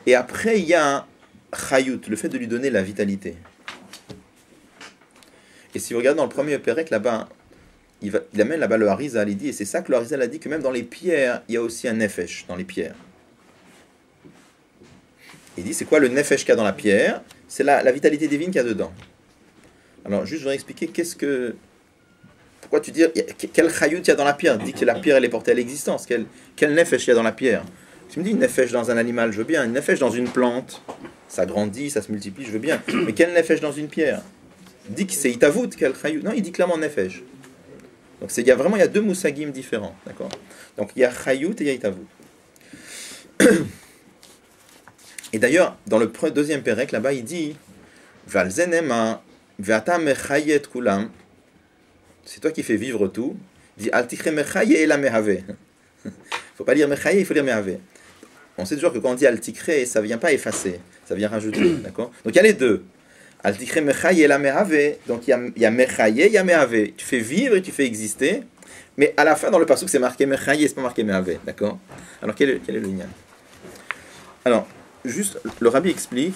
Et après, il y a un Chayut, le fait de lui donner la vitalité. Et si vous regardez dans le premier Perek, là-bas, il amène là-bas le Harizal, il dit, et c'est ça que le Harizal a dit, que même dans les pierres, il y a aussi un Nefesh, dans les pierres. Il dit, c'est quoi le Nefesh qu'il y a dans la pierre? C'est la vitalité divine qu'il y a dedans. Alors, juste, je vais expliquer pourquoi tu dis, quel chayut il y a dans la pierre? Dis que la pierre, elle est portée à l'existence. Quel nefesh il y a dans la pierre? Tu me dis, une nefesh dans un animal, je veux bien. Une nefesh dans une plante, ça grandit, ça se multiplie, je veux bien. Mais quel nefesh dans une pierre? Dis que c'est itavut, quel chayut? Non, il dit clairement nefesh. Donc, il y a deux moussagim différents. D'accord? Donc, il y a chayut et il y a itavut. Et d'ailleurs, dans le deuxième pérek, là-bas, il dit, Valzenema, ve'ata mechayet kulam. C'est toi qui fais vivre tout. Il dit Al-Tikre Mechaye et la Mehave. Il ne faut pas lire Mechaye, il faut lire Mehave. On sait toujours que quand on dit Al-Tikre, ça ne vient pas effacer, ça vient rajouter. D'accord? Donc il y a les deux. Al-Tikre Mechaye et la Mehave. Donc il y a Mechaye, il y a Mehave. Tu fais vivre et tu fais exister. Mais à la fin, dans le pasuk, c'est marqué Mechaye et ce n'est pas marqué Mehave. D'accord? Alors quel est le lien? Alors, juste, le Rabbi explique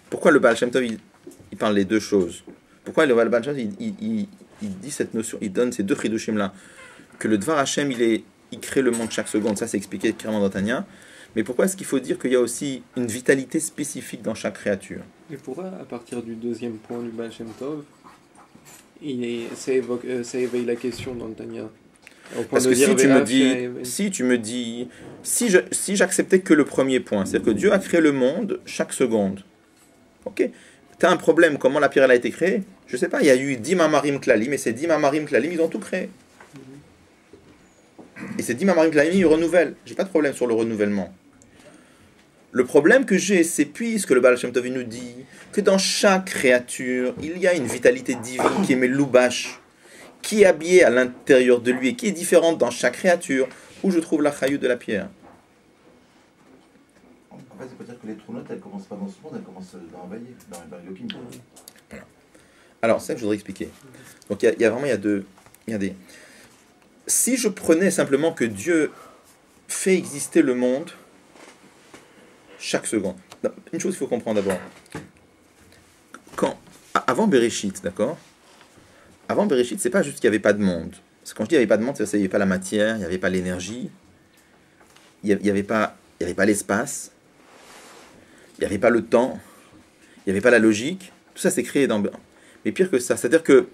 pourquoi le Baal Shem Tov il parle les deux choses. Pourquoi le Baal Shem Tov il dit cette notion, il donne ces deux chidushim là, que le Dvar Hashem il crée le monde chaque seconde, ça c'est expliqué clairement dans Tania. Mais pourquoi est-ce qu'il faut dire qu'il y a aussi une vitalité spécifique dans chaque créature? Et pourquoi à partir du deuxième point du Baal Shem Tov, ça éveille la question dans Tania? Parce que si tu me dis, si j'acceptais que le premier point, c'est-à-dire que Dieu a créé le monde chaque seconde, ok, tu as un problème, comment la pierre elle a été créée? Je sais pas, il y a eu 10 mamarim klalim, et ces 10 mamarim klalim, ils ont tout créé. Et ces 10 mamarim klalim, ils renouvellent. J'ai pas de problème sur le renouvellement. Le problème que j'ai, c'est puisque le Baal Shem Tov nous dit que dans chaque créature, il y a une vitalité divine qui est Meloubash, qui est habillée à l'intérieur de lui et qui est différente dans chaque créature, où je trouve la chayut de la pierre. En fait, ça peut dire que les trou notes, elles commencent pas dans ce monde, elles commencent dans Abaye, dans Elohim. Voilà. Alors, ça, je voudrais expliquer. Donc, il y a deux... Regardez. Si je prenais simplement que Dieu fait exister le monde chaque seconde. Une chose qu'il faut comprendre d'abord. Avant Bereshit, d'accord? Avant Bereshit, c'est pas juste qu'il n'y avait pas de monde. Parce que quand je dis qu'il n'y avait pas de monde, c'est qu'il n'y avait pas la matière, il n'y avait pas l'énergie, il n'y avait pas l'espace, il n'y avait pas le temps, il n'y avait pas la logique. Tout ça, c'est créé dans... Mais pire que ça, c'est-à-dire que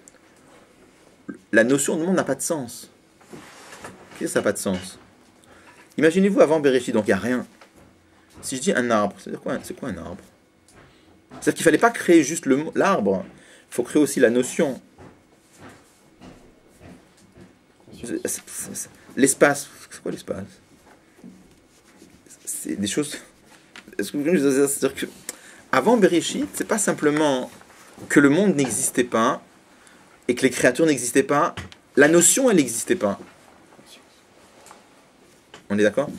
la notion de monde n'a pas de sens. Qu'est-ce que ça n'a pas de sens? Imaginez-vous avant Bereshit, donc il n'y a rien. Si je dis un arbre, c'est quoi un arbre? C'est-à-dire qu'il ne fallait pas créer juste l'arbre, il faut créer aussi la notion. L'espace, c'est quoi l'espace? C'est des choses... Est-ce que vous voulez dire? C'est-à-dire que avant Bereshit, c'est pas simplement que le monde n'existait pas et que les créatures n'existaient pas, la notion elle n'existait pas. On est d'accord?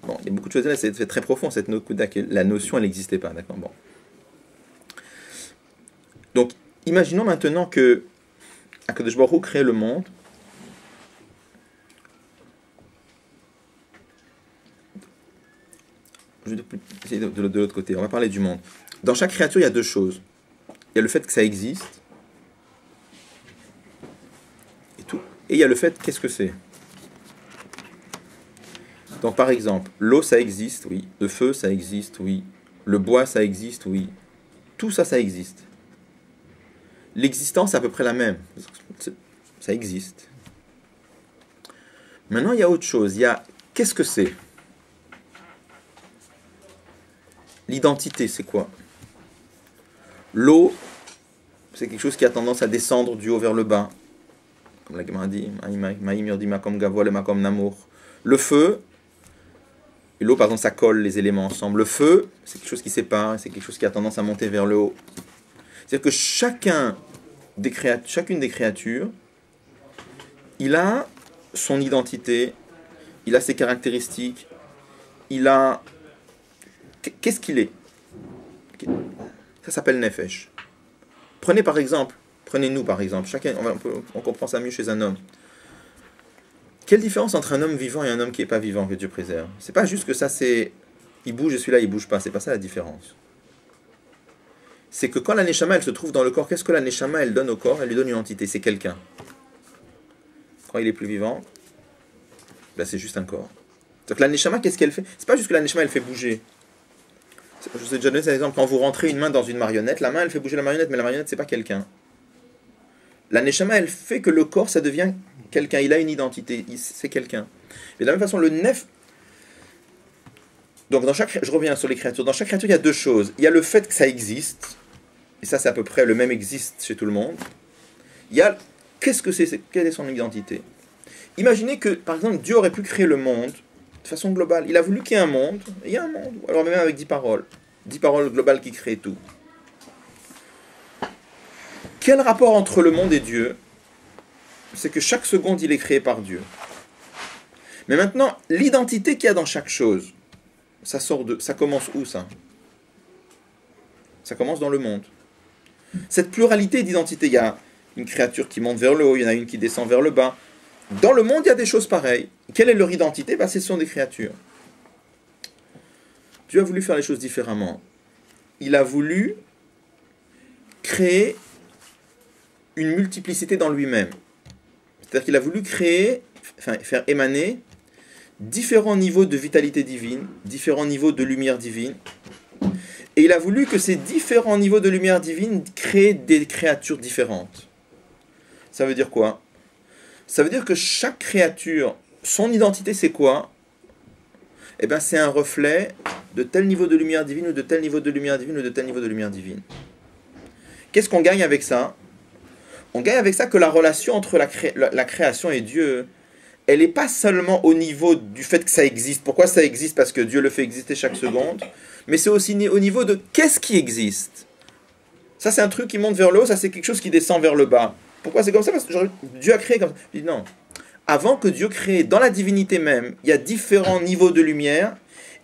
Bon, il y a beaucoup de choses là, c'est très profond cette la notion elle n'existait pas, d'accord? Bon. Donc, imaginons maintenant que Akadosh Baruch Hu crée le monde. Je vais essayer de l'autre côté. On va parler du monde. Dans chaque créature, il y a deux choses. Il y a le fait que ça existe. Et tout. Et il y a le fait qu'est-ce que c'est. Donc, par exemple, l'eau, ça existe, oui. Le feu, ça existe, oui. Le bois, ça existe, oui. Tout ça, ça existe. L'existence est à peu près la même. Ça existe. Maintenant, il y a autre chose. Il y a qu'est-ce que c'est? L'identité, c'est quoi? L'eau, c'est quelque chose qui a tendance à descendre du haut vers le bas. Comme la Gemara dit, le feu, et l'eau, par exemple, ça colle les éléments ensemble. Le feu, c'est quelque chose qui sépare, c'est quelque chose qui a tendance à monter vers le haut. C'est-à-dire que chacune des créatures, il a son identité, il a ses caractéristiques, il a... Qu'est-ce qu'il est? Ça s'appelle Nefesh. Prenez-nous par exemple, chacun, on comprend ça mieux chez un homme. Quelle différence entre un homme vivant et un homme qui n'est pas vivant, que Dieu préserve? C'est pas juste que ça c'est... Il bouge et celui-là il bouge pas, c'est pas ça la différence. C'est que quand la Neshama elle se trouve dans le corps, qu'est-ce que la Neshama elle donne au corps? Elle lui donne une entité, c'est quelqu'un. Quand il est plus vivant, ben c'est juste un corps. Donc la Neshama, qu'est-ce qu'elle fait? C'est pas juste que la Neshama elle fait bouger. Je vous ai déjà donné cet exemple, quand vous rentrez une main dans une marionnette, la main elle fait bouger la marionnette, mais la marionnette c'est pas quelqu'un. La Neshama elle fait que le corps ça devient quelqu'un, il a une identité, c'est quelqu'un. Et de la même façon, le Nef... Donc je reviens sur les créatures, dans chaque créature il y a deux choses. Il y a le fait que ça existe, et ça c'est à peu près le même existe chez tout le monde. Il y a, qu'est-ce que c'est, quelle est son identité? Imaginez que, par exemple, Dieu aurait pu créer le monde de façon globale. Il a voulu qu'il y ait un monde, et il y a un monde. Alors même avec 10 paroles. 10 paroles globales qui créent tout. Quel rapport entre le monde et Dieu? C'est que chaque seconde, il est créé par Dieu. Mais maintenant, l'identité qu'il y a dans chaque chose, ça commence où ça? Ça commence dans le monde. Cette pluralité d'identité, il y a une créature qui monte vers le haut, il y en a une qui descend vers le bas. Dans le monde, il y a des choses pareilles. Quelle est leur identité? Ce sont des créatures. Dieu a voulu faire les choses différemment. Il a voulu créer une multiplicité dans lui-même. C'est-à-dire qu'il a voulu faire émaner différents niveaux de vitalité divine, différents niveaux de lumière divine. Et il a voulu que ces différents niveaux de lumière divine créent des créatures différentes. Ça veut dire quoi? Ça veut dire que chaque créature, son identité c'est quoi? Eh bien c'est un reflet de tel niveau de lumière divine, ou de tel niveau de lumière divine, ou de tel niveau de lumière divine. Qu'est-ce qu'on gagne avec ça? On gagne avec ça que la relation entre la création et Dieu, elle n'est pas seulement au niveau du fait que ça existe. Pourquoi ça existe? Parce que Dieu le fait exister chaque seconde. Mais c'est aussi au niveau de qu'est-ce qui existe. Ça, c'est un truc qui monte vers le haut, ça, c'est quelque chose qui descend vers le bas. Pourquoi c'est comme ça? Parce que Dieu a créé comme ça. Je dis non. Avant que Dieu crée, dans la divinité même, il y a différents niveaux de lumière.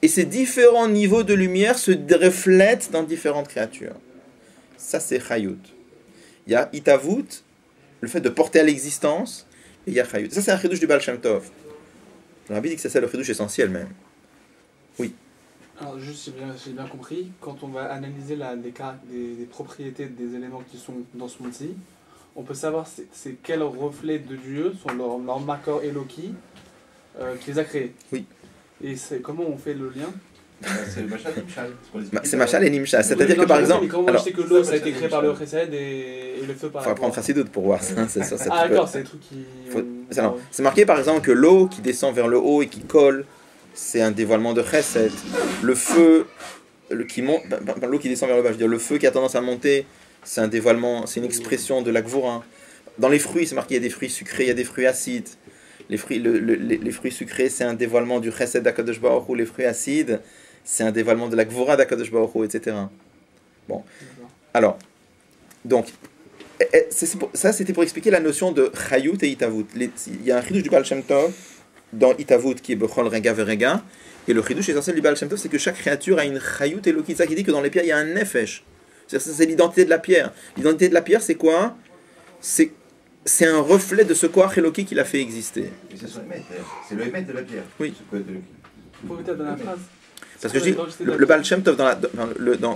Et ces différents niveaux de lumière se reflètent dans différentes créatures. Ça, c'est Chayut. Il y a Itavut, le fait de porter à l'existence, et il y a Chayut. Ça, c'est un chidouche du Baal Shem Tov. Le Rabbi dit que c'est ça le chidouche essentiel même. Oui. Alors, juste, si j'ai bien compris, quand on va analyser des propriétés des éléments qui sont dans ce monde-ci, on peut savoir c'est quel reflet de Dieu sont leur marqueur Eloki qui les a créés. Oui. Et comment on fait le lien? C'est le Machal et Nimshal. C'est Machal et Nimshal. C'est-à-dire que par exemple. Comment je sais que l'eau ça a été créé par le Chesed et le feu par la. Il faut apprendre Chassidut pour voir ça. Ah d'accord, c'est des trucs qui. C'est marqué par exemple que l'eau qui descend vers le haut et qui colle, c'est un dévoilement de Chesed. Le feu qui monte, l'eau qui descend vers le bas, je veux dire, le feu qui a tendance à monter, c'est un dévoilement, c'est une expression de la Gvura. Dans les fruits, c'est marqué il y a des fruits sucrés, il y a des fruits acides. Les fruits sucrés, c'est un dévoilement du Chesed d'Akadosh Baruch Hu. Les fruits acides, c'est un dévoilement de la Gvura d'Akadosh Baruch Hu, etc. Bon. Alors, donc, ça c'était pour expliquer la notion de Chayut et Itavut. Il y a un chidouche du Baal Shem Tov dans Itavut qui est Bechol Rega Verega. Et le chidouche essentiel du Baal Shem Tov, c'est que chaque créature a une Chayut Elokit. C'est ça qui dit que dans les pierres, il y a un Nefesh. C'est l'identité de la pierre. L'identité de la pierre, c'est quoi? C'est un reflet de ce Koach Eloki qui l'a fait exister. Et c'est son émet, c'est le émet de la pierre. Oui. Vous pouvez peut-être dans la phrase. Parce que je dis, le Baal Shem Tov,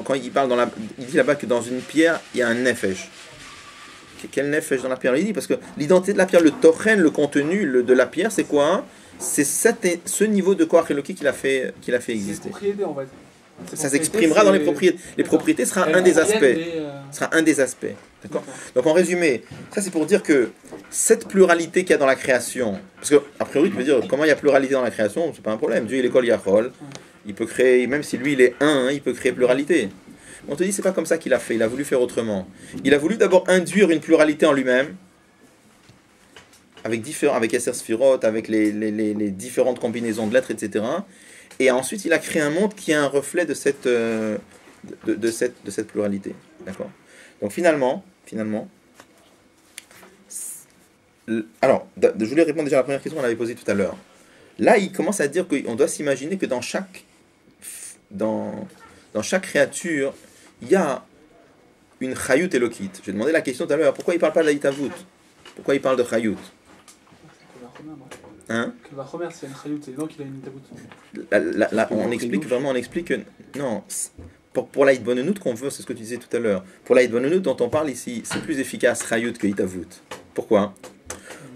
quand il parle il dit là-bas que dans une pierre, il y a un Nefesh. Quel Nefesh dans la pierre? Il dit, parce que l'identité de la pierre, le Tochen, le contenu de la pierre, c'est quoi? C'est ce niveau de Koach Eloki qui l'a fait exister. C'est propriété en fait. Ça s'exprimera dans les propriétés. Les propriétés sera un des aspects. Sera un des aspects. D'accord. Donc en résumé, ça c'est pour dire que cette pluralité qu'il y a dans la création, parce que a priori tu peux dire comment il y a pluralité dans la création, c'est pas un problème. Dieu il est Kol Yachol, il peut créer, même si lui il est un, il peut créer pluralité. On te dit c'est pas comme ça qu'il a fait, il a voulu faire autrement. Il a voulu d'abord induire une pluralité en lui-même, avec Esser Sphirot, avec les différentes combinaisons de lettres, etc. Et ensuite, il a créé un monde qui est un reflet de cette pluralité. D'accord? Donc finalement, alors, je voulais répondre déjà à la première question qu'on avait posée tout à l'heure. Là, il commence à dire qu'on doit s'imaginer que dans chaque créature, il y a une Chayut Elokit. J'ai demandé la question tout à l'heure, pourquoi il ne parle pas de la Itavut? Pourquoi il parle de Chayut? Hein? Que la première c'est une Chayut, c'est donc il a une Itavut. On explique que non, pour la Hitbonenut qu'on veut, c'est ce que tu disais tout à l'heure. Pour la Hitbonenut dont on parle ici, c'est plus efficace Chayut que Itavut. Pourquoi?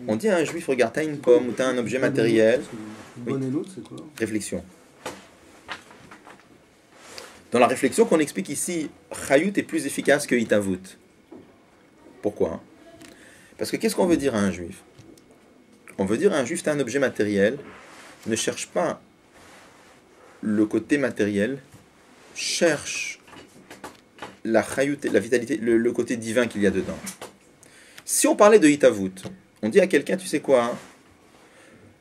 On dit à un juif, regarde, t'as une pomme ou t'as un objet matériel. Bonenut, c'est quoi? Réflexion. Dans la réflexion qu'on explique ici, Chayut est plus efficace que Itavut. Pourquoi? Parce que qu'est-ce qu'on veut dire à un juif? On veut dire à un juif, t'as un objet matériel, ne cherche pas le côté matériel, cherche la chayut, la vitalité, le côté divin qu'il y a dedans. Si on parlait de Hitavut, on dit à quelqu'un, tu sais quoi, hein,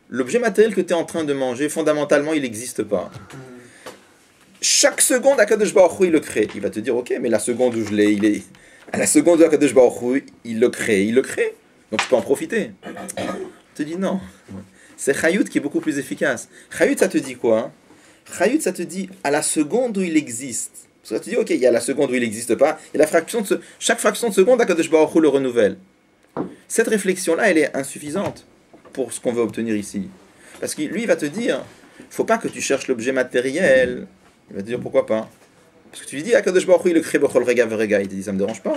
l'objet matériel que tu es en train de manger, fondamentalement, il n'existe pas. Chaque seconde, Akadosh Baruch Hu, il le crée. Il va te dire, ok, mais la seconde où je l'ai, à la seconde où Akadosh Baruch Hu, il le crée. Donc je peux en profiter. Te dit non, c'est Chayut qui est beaucoup plus efficace. Chayut, ça te dit quoi? Chayut, ça te dit à la seconde où il existe. Parce que ça te dit, ok, il y a la seconde où il n'existe pas, et chaque fraction de seconde, Akadosh Baruch Hu le renouvelle. Cette réflexion-là, elle est insuffisante pour ce qu'on veut obtenir ici. Parce que lui, il va te dire, il ne faut pas que tu cherches l'objet matériel. Il va te dire, pourquoi pas? Parce que tu lui dis, Akadosh Baruch Hu, il le crée bechol rega verega. Il te dit, ça ne me dérange pas.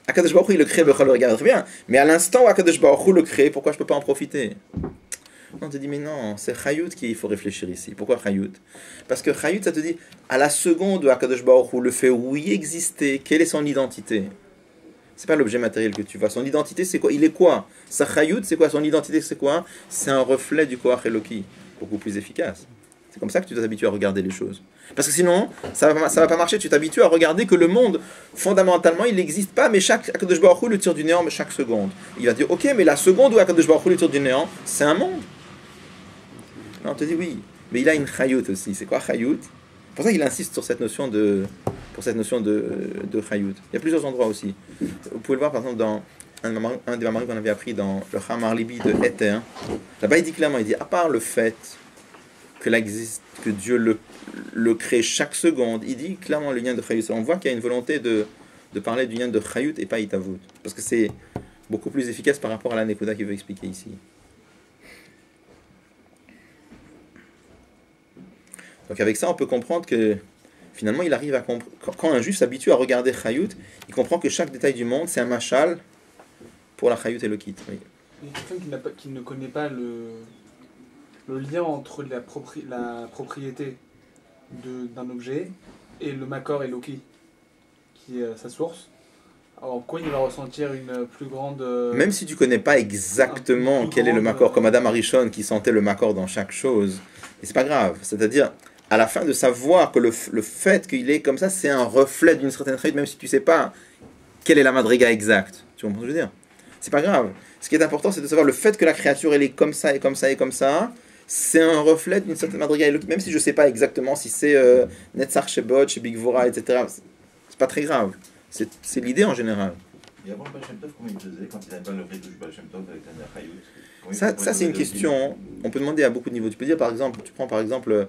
Akadosh Baruch Hu, il le crée bechol rega, très bien. Mais à l'instant où Akadosh Baruch Hu le crée, pourquoi je ne peux pas en profiter? On te dit, mais non, c'est Chayut qu'il faut réfléchir ici. Pourquoi Chayut? Parce que Chayut, ça te dit, à la seconde où Akadosh Baruch Hu le fait oui exister, quelle est son identité? C'est pas l'objet matériel que tu vois. Son identité, c'est quoi? Il est quoi? Sa Chayut, c'est quoi? Son identité, c'est quoi? C'est un reflet du Koach Eloki, beaucoup plus efficace. C'est comme ça que tu dois t'habituer à regarder les choses. Parce que sinon, ça va pas marcher. Tu t'habitues à regarder que le monde, fondamentalement, il n'existe pas, mais chaque Akadosh Baruch Hu le tire du néant chaque seconde. Il va dire, ok, mais la seconde où Akadosh Baruch Hu le tire du néant, c'est un monde. Non, on te dit oui, mais il a une chayut aussi. C'est quoi chayut? C'est pour ça qu'il insiste sur cette notion de chayut. Il y a plusieurs endroits aussi. Vous pouvez le voir par exemple dans un des mamarim qu'on avait appris dans le Chamar Libi de Éther. Là-bas, il dit clairement, il dit, à part le fait que Dieu le crée chaque seconde, il dit clairement le lien de chayut. On voit qu'il y a une volonté de parler du lien de chayut et pas itavut. Parce que c'est beaucoup plus efficace par rapport à la Nekuda qu'il veut expliquer ici. Donc avec ça, on peut comprendre que finalement, il arrive à comprendre. Quand un juif s'habitue à regarder chayut, il comprend que chaque détail du monde, c'est un machal pour la chayut et le kit. Oui. Il y a quelqu'un qui ne connaît pas le lien entre la propriété d'un objet et le makor et l'oki, qui est sa source. Alors, quoi, il va ressentir une plus grande... Même si tu ne connais pas exactement quel est le makor, comme Adam Arishon qui sentait le makor dans chaque chose, et c'est pas grave. C'est-à-dire, à la fin de savoir que le fait qu'il est comme ça, c'est un reflet d'une certaine chayut, même si tu ne sais pas quelle est la madriga exacte. Tu comprends ce que je veux dire? C'est pas grave. Ce qui est important, c'est de savoir le fait que la créature, elle est comme ça et comme ça et comme ça, c'est un reflet d'une certaine madriga. Même si je ne sais pas exactement si c'est Netzach Shebot, chez Big Vora, etc. C'est pas très grave. C'est l'idée en général. Et avant le Baal Shem Tov, comment il faisait quand il n'avait pas le fait du Baal Shem Tov avec la Chayut? Ça c'est une question. On peut demander à beaucoup de niveaux. Tu peux dire par exemple, tu prends par exemple,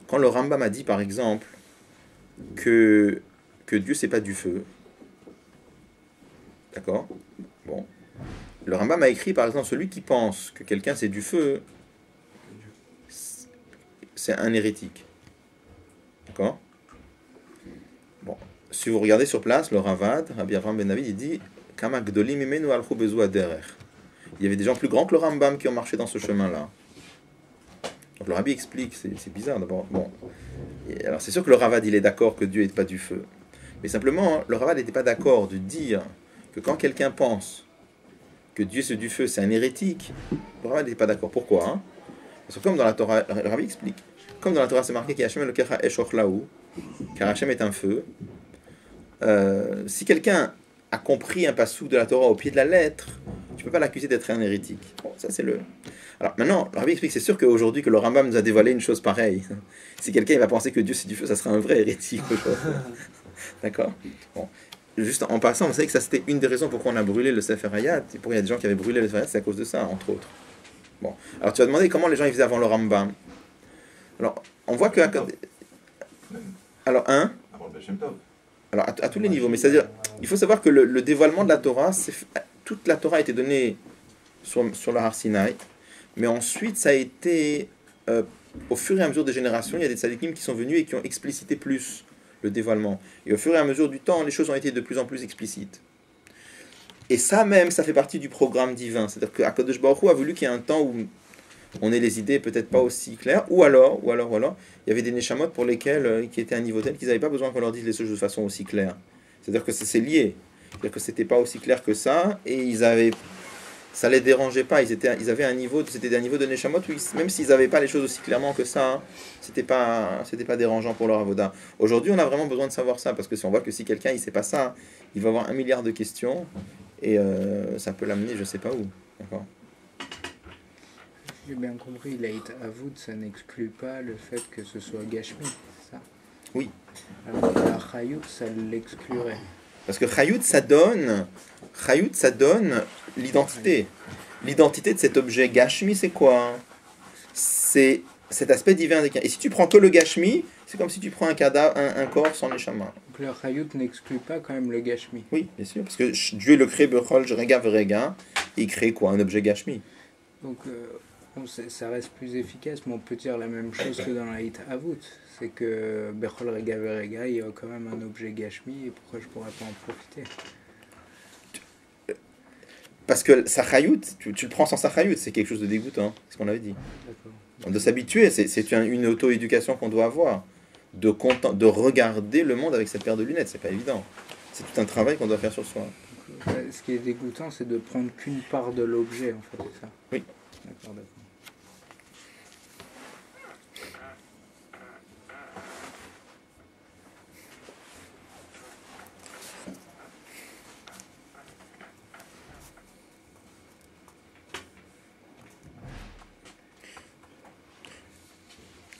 quand le Rambam a dit par exemple que Dieu c'est pas du feu. D'accord? Bon. Le Rambam a écrit par exemple celui qui pense que quelqu'un c'est du feu, c'est un hérétique. D'accord? Bon. Si vous regardez sur place, le Ravad, Rabbi Avraham Ben David, il dit Kama gdolim imenu alchu bezu derech. Il y avait des gens plus grands que le Rambam qui ont marché dans ce chemin-là. Donc le Rabbi explique, c'est bizarre d'abord. Bon. Et alors c'est sûr que le Ravad il est d'accord que Dieu n'est pas du feu. Mais simplement, le Ravad n'était pas d'accord de dire que quand quelqu'un pense que Dieu c'est du feu, c'est un hérétique, le Ravad n'était pas d'accord. Pourquoi hein? Parce que comme dans la Torah, le Rabbi explique, comme dans la Torah c'est marqué qu'Hachem le kecha esh ochlaou, car Hachem est un feu, si quelqu'un a compris un passou de la Torah au pied de la lettre, tu peux pas l'accuser d'être un hérétique. Bon, ça c'est le... Alors maintenant, le Rabbi explique, c'est sûr qu'aujourd'hui que le Rambam nous a dévoilé une chose pareille. Si quelqu'un il va penser que Dieu c'est du feu, ça sera un vrai hérétique. D'accord? Bon. Juste en passant, vous savez que ça c'était une des raisons pourquoi on a brûlé le Sefer Hayat, et pourquoi il y a des gens qui avaient brûlé le Sefer Hayat, c'est à cause de ça, entre autres. Bon. Alors tu vas demander comment les gens ils faisaient avant le Rambam. Alors, on voit que... Alors, alors à tous les niveaux, mais c'est-à-dire, il faut savoir que le dévoilement de la Torah, toute la Torah a été donnée sur le Har Sinaï, mais ensuite ça a été, au fur et à mesure des générations, il y a des tzadikim qui sont venus et qui ont explicité plus le dévoilement. Et au fur et à mesure du temps, les choses ont été de plus en plus explicites. Et ça même, ça fait partie du programme divin. C'est-à-dire que HaKadosh Baruch Hu a voulu qu'il y ait un temps où on ait les idées peut-être pas aussi claires, ou alors, il y avait des neshamot pour lesquels, qui étaient à un niveau tel qu'ils n'avaient pas besoin qu'on leur dise les choses de façon aussi claire. C'est-à-dire que c'est lié. C'est-à-dire que c'était pas aussi clair que ça, et ça les dérangeait pas. Ils avaient un niveau, c'était un niveau de neshamot où même s'ils n'avaient pas les choses aussi clairement que ça, c'était pas dérangeant pour leur avoda. Aujourd'hui, on a vraiment besoin de savoir ça, parce que si on voit que si quelqu'un il sait pas ça, il va avoir 1 milliard de questions, et ça peut l'amener je sais pas où. D'accord? J'ai bien compris, l'Aït Avoud, ça n'exclut pas le fait que ce soit Gashmi, c'est ça? Oui. Alors la Chayut, ça l'exclurait. Parce que Chayut, ça donne l'identité. L'identité de cet objet Gashmi, c'est quoi? C'est cet aspect divin. Et si tu prends que le Gashmi, c'est comme si tu prends un cadavre, un corps sans neshama. Donc le Chayut n'exclut pas quand même le Gashmi. Oui, bien sûr, parce que Dieu le crée Bechol, Rega Verega, et il crée quoi? Un objet Gashmi. Donc ça reste plus efficace, mais on peut dire la même chose que dans l'Aït Avout. C'est que Bechol Rega Verega, il y a quand même un objet Gashmi, et pourquoi je pourrais pas en profiter? Parce que sa Chayut, tu le prends sans sa Chayut, c'est quelque chose de dégoûtant, c'est ce qu'on avait dit. D'accord. De s'habituer, c'est une auto-éducation qu'on doit avoir. De regarder le monde avec cette paire de lunettes, c'est pas évident. C'est tout un travail qu'on doit faire sur soi. Ce qui est dégoûtant, c'est de prendre qu'une part de l'objet, en fait, c'est ça? Oui. D'accord.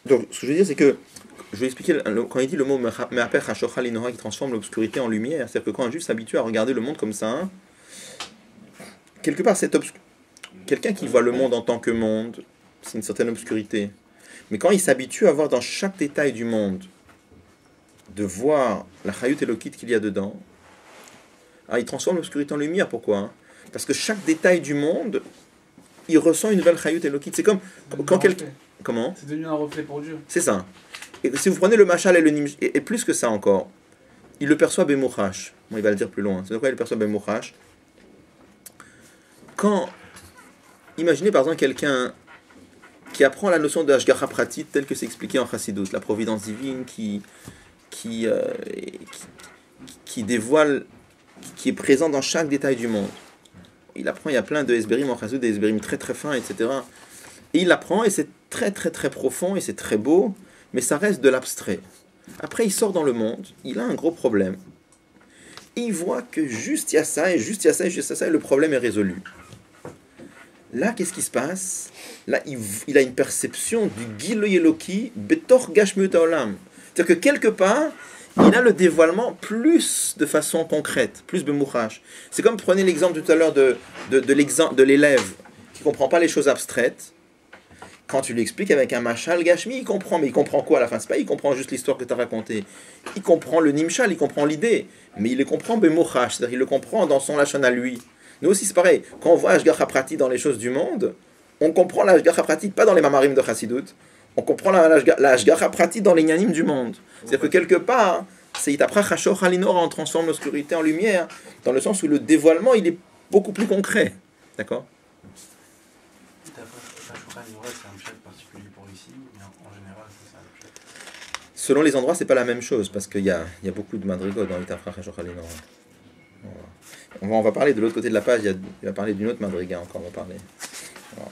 Donc, ce que je veux dire, c'est que, je vais expliquer, quand il dit le mot Me'aper HaShochal Inora qui transforme l'obscurité en lumière, c'est-à-dire que quand un juif s'habitue à regarder le monde comme ça, hein, quelque part, quelqu'un qui voit le monde en tant que monde, c'est une certaine obscurité. Mais quand il s'habitue à voir dans chaque détail du monde, de voir la chayut elokit qu'il y a dedans, il transforme l'obscurité en lumière. Pourquoi, hein? Parce que chaque détail du monde, il ressent une nouvelle chayut elokit. C'est comme quand quelqu'un... Comment? C'est devenu un reflet pour Dieu. C'est ça. Et si vous prenez le machal et le nimshal, et plus que ça encore, il le perçoit bemouchash. Bon, il va le dire plus loin. C'est pourquoi il le perçoit bemouchash. Quand, imaginez par exemple quelqu'un qui apprend la notion de Hashgacha Pratit telle que c'est expliqué en Chassidut, la providence divine qui dévoile, qui est présent dans chaque détail du monde. Il apprend, il y a plein de esberim en Chassidut, des esberim très très fins, etc. Et il apprend et c'est très très très profond et c'est très beau, mais ça reste de l'abstrait. Après il sort dans le monde, il a un gros problème. Et il voit que juste il y a ça, et juste il y a ça, et juste il y a ça, et le problème est résolu. Là, qu'est-ce qui se passe? Là, il a une perception du Giloy Eloki Betor Gashmiut Haolam. C'est-à-dire que quelque part, il a le dévoilement plus de façon concrète, plus bemouchash. C'est comme, prenez l'exemple tout à l'heure de l'élève qui ne comprend pas les choses abstraites. Quand tu lui expliques avec un machal gashmi, il comprend. Mais il comprend quoi à la fin? C'est pas il comprend juste l'histoire que tu as racontée. Il comprend le nimshal, il comprend l'idée. Mais il le comprend bemouchash, c'est-à-dire il le comprend dans son lachon à lui. Nous aussi, c'est pareil. Quand on voit Hashgacha Pratit dans les choses du monde, on comprend la Hashgacha Pratit pas dans les mamarim de Chassidut, on comprend la Hashgacha Pratit dans les nyanim du monde. C'est-à-dire que quelque part, c'est Itapra Chashoch Halinora, on transforme l'obscurité en lumière, dans le sens où le dévoilement, il est beaucoup plus concret. D'accord? Chashoch Halinora, c'est un chat particulier pour ici, mais en général, c'est ça le chat. Selon les endroits, c'est pas la même chose, parce qu'il y a beaucoup de madrigot dans Itapra Chashoch Halinora. On va parler de l'autre côté de la page, il va parler d'une autre madriga encore, on va parler. Voilà.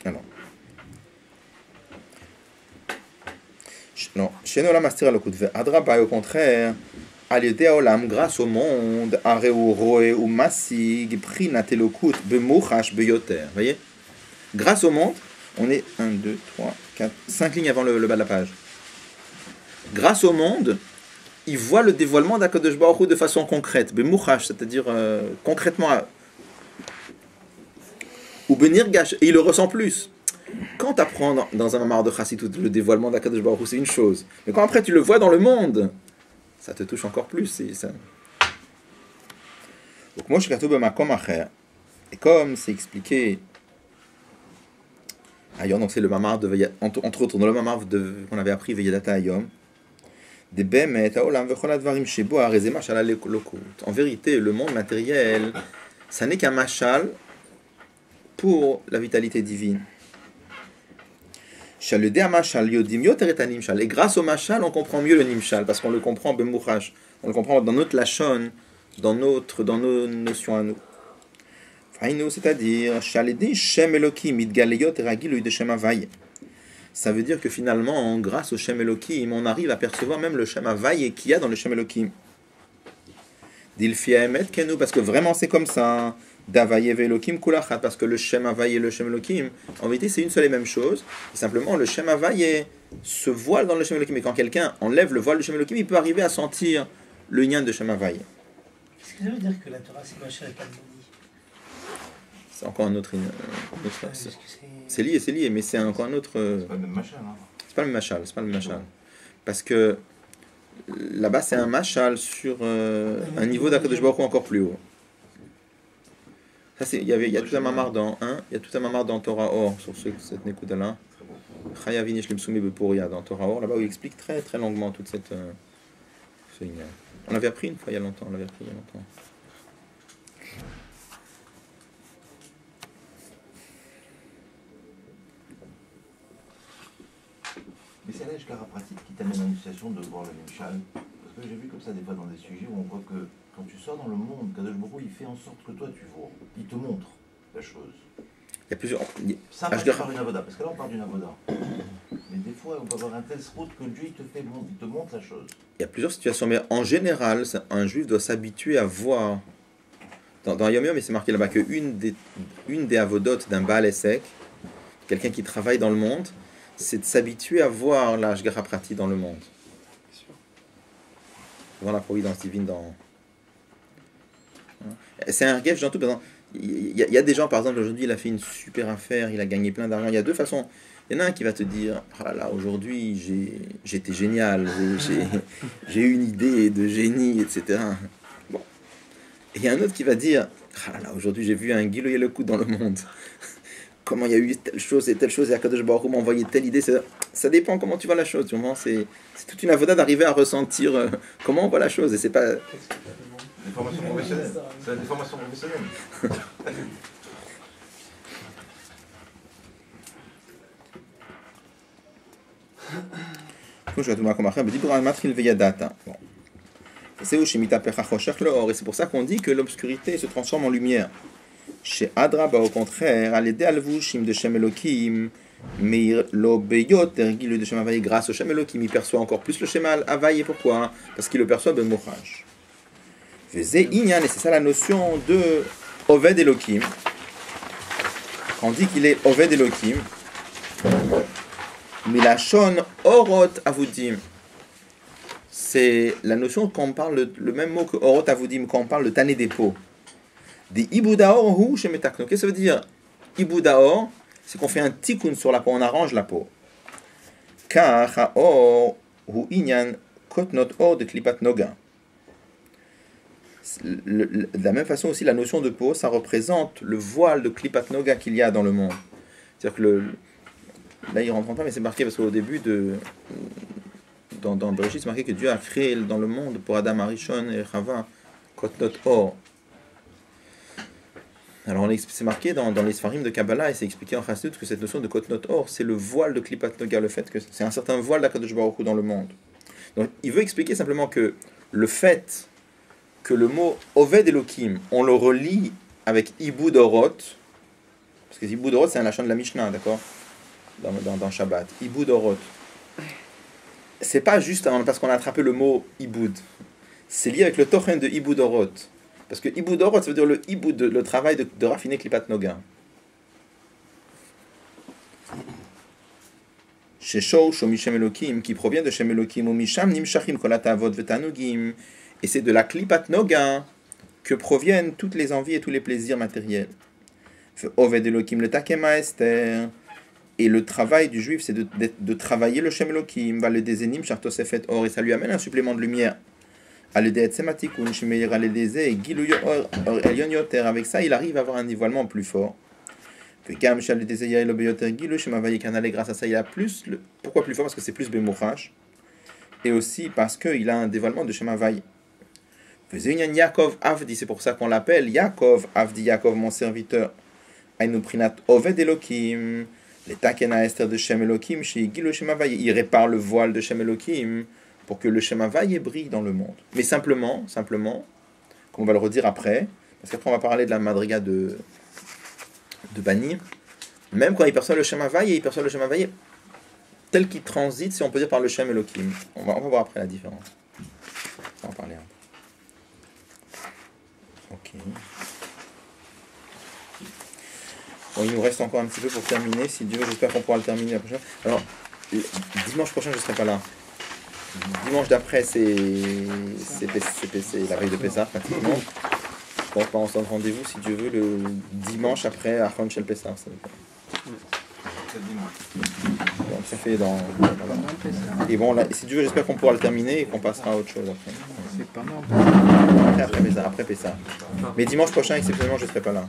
Alors. Non, chez nous la master le coup de Adraba, au contraire, Aliédé Olam, grâce au monde, Areu Roe ou Massig, Prina Telokut, Bemouchash Beyoter. Vous voyez? Grâce au monde, on est 1, 2, 3, 4, 5 lignes avant le bas de la page. Grâce au monde, il voit le dévoilement d'Akadosh Baruch Hu de façon concrète, bemouchash, c'est-à-dire concrètement. Ou benir gash, et il le ressent plus. Quand tu apprends dans un mamar de Chassidut le dévoilement d'Akadosh Baruch Hu, c'est une chose. Mais quand après tu le vois dans le monde, ça te touche encore plus. C'est ça. Donc moi je suis makom acher. Et comme c'est expliqué ailleurs, donc c'est le mamar de entre autres dans le mamar qu'on avait appris Veyadata Ayom. En vérité, le monde matériel, ça n'est qu'un machal pour la vitalité divine. Et grâce au machal, on comprend mieux le nimshal, parce qu'on le comprend bemouchash, on le comprend dans notre lachon, dans nos notions à nous. C'est-à-dire, ça veut dire que finalement, grâce au Shem Elohim, on arrive à percevoir même le Shem Havaye qu'il y a dans le Shem Elohim. Parce que vraiment c'est comme ça. Parce que le Shem Havaye et le Shem Elohim, en vérité c'est une seule et même chose. Et simplement le Shem Havaye se voile dans le Shem Elohim. Et quand quelqu'un enlève le voile du Shem Elohim, il peut arriver à sentir le lien de Shem Havaye. Est-ce que ça veut dire que la Torah c'est Machal et pas le Moni? C'est encore un autre. C'est lié, mais c'est encore un autre. C'est pas le même machal. Hein. C'est pas le même machal. Parce que là-bas, c'est un machal sur un niveau d'Akadosh Baruch Hu encore plus haut. Ça, il y a tout un mamar dans Torah Or, sur cette Nekuda-là. Chayavinish Limsumi Beporia dans Torah Or, là-bas où il explique très très longuement toute cette. On l'avait appris une fois il y a longtemps. Mais c'est l'Hashgacha Pratit qui t'amène à une situation de voir le Nimshal. Parce que j'ai vu comme ça des fois dans des sujets où on voit que quand tu sors dans le monde, Kadosh Baruch Hu, il fait en sorte que toi tu vois. Il te montre la chose. Il y a plusieurs. Ça passe par une avoda, parce que là on parle d'une avoda. Mais Mais des fois, on peut avoir un tel route que Dieu te montre la chose. Il y a plusieurs situations, mais en général, un juif doit s'habituer à voir. Dans Yom Yom, c'est marqué là-bas qu'une des avodotes d'un Baal Essek, quelqu'un qui travaille dans le monde, c'est de s'habituer à voir la Hashgacha Prati dans le monde. Voir la providence divine dans... C'est un regret, j'entends tout. Il y a des gens, par exemple, aujourd'hui, il a fait une super affaire, il a gagné plein d'argent. Il y a deux façons. Il y en a un qui va te dire, ah là, aujourd'hui, j'étais génial, j'ai eu une idée de génie, etc. Bon. Et il y a un autre qui va dire, ah là, aujourd'hui, j'ai vu un Giloy le coup dans le monde. Comment il y a eu telle chose, et Akadosh Baruch Hu m'a envoyé telle idée. Ça dépend comment tu vois la chose. Tu vois, c'est toute une avoda d'arriver à ressentir comment on voit la chose. Et c'est pas... Des formations professionnelles. C'est la déformation professionnelle. Et c'est pour ça qu'on dit que l'obscurité se transforme en lumière. Chez Adraba, au contraire, à l'aider Alvushim de Shem Elohim, Meir lo beyot ergil de Shem Havaï, grâce au Shem Elohim, il perçoit encore plus le Shem Havaï. Et pourquoi? Parce qu'il le perçoit ben Mochaj. Vezé Inyan, et c'est ça la notion de Oved Elohim. On dit qu'il est Oved Elohim. Milachon Orot Avudim. C'est la notion quand on parle, le même mot que Orot Avudim, quand on parle de Tané des peaux. Des Ibudaor ou chez Metakno. Qu'est-ce que ça veut dire? Ibudaor, c'est qu'on fait un tikkun sur la peau, on arrange la peau. Car Haor ou Inyan Kotnot Or de Klipat Noga. De la même façon aussi, la notion de peau, ça représente le voile de Klipat Noga qu'il y a dans le monde. C'est-à-dire que là, il ne rentre pas, mais c'est marqué parce qu'au début dans Bereshit, c'est marqué que Dieu a créé dans le monde pour Adam Arishon et Chava Kotnot Or. Alors c'est marqué dans les Sfarim de Kabbalah et c'est expliqué en Chassidut que cette notion de Kotnot Or, c'est le voile de Klipat Noga, le fait que c'est un certain voile d'Akadosh Baruch Hu dans le monde. Donc il veut expliquer simplement que le fait que le mot Oved Elohim, on le relie avec Ibud Orot, parce que Ibud Orot c'est un lachon de la Mishnah, d'accord, dans Shabbat. Ibud Orot. C'est pas juste parce qu'on a attrapé le mot Ibud. C'est lié avec le tochen de Ibud Orot. Parce que Ibud Orot, ça veut dire le Ibud, le travail de raffiner Klipat Noga. Shesho Shomi Shem Elohim, qui provient de Shem Elohim, ou Misham Nimshachim Kolata Avot Vetanugim. Et c'est de la Klipat Noga que proviennent toutes les envies et tous les plaisirs matériels. Oved Elohim le Takema Esther. Et le travail du juif, c'est de travailler le Shem Elohim, va le désénim, Chartosefet Or, et ça lui amène un supplément de lumière. Avec ça, il arrive à avoir un nivellement plus fort. Grâce à ça, il a plus. Pourquoi plus fort? Parce que c'est plus Bemochash. Et aussi parce qu'il a un dévoilement de Shem Havaï. Yaakov Avdi, c'est pour ça qu'on l'appelle Yaakov Avdi, Yaakov mon serviteur. Ainu Prinat Oved Elohim. Les Takena Esther de Shem Elohim, chez Gilo Shem Havaï. Il répare le voile de Shem Elohim pour que le Shem Havaï brille dans le monde. Mais simplement, comme on va le redire après, parce qu'après on va parler de la madriga de Bani, même quand il perçoit le Shem Havaï, il perçoit le Shem Havaï tel qu'il transite, si on peut dire, par le Shem Elohim. On va voir après la différence. On va en parler après. Ok. Bon, il nous reste encore un petit peu pour terminer. Si Dieu veut, j'espère qu'on pourra le terminer la prochaine. Alors, dimanche prochain, je ne serai pas là. Dimanche d'après, c'est la veille de Pessah, pratiquement. Je pense qu'on se donne rendez-vous, si Dieu veut, le dimanche après Achron Shel Pessah. Donc ça fait dans... Et bon, là, si Dieu veut, j'espère qu'on pourra le terminer et qu'on passera à autre chose après. C'est pas mal. Après Pessah. Mais dimanche prochain, exceptionnellement, je ne serai pas là.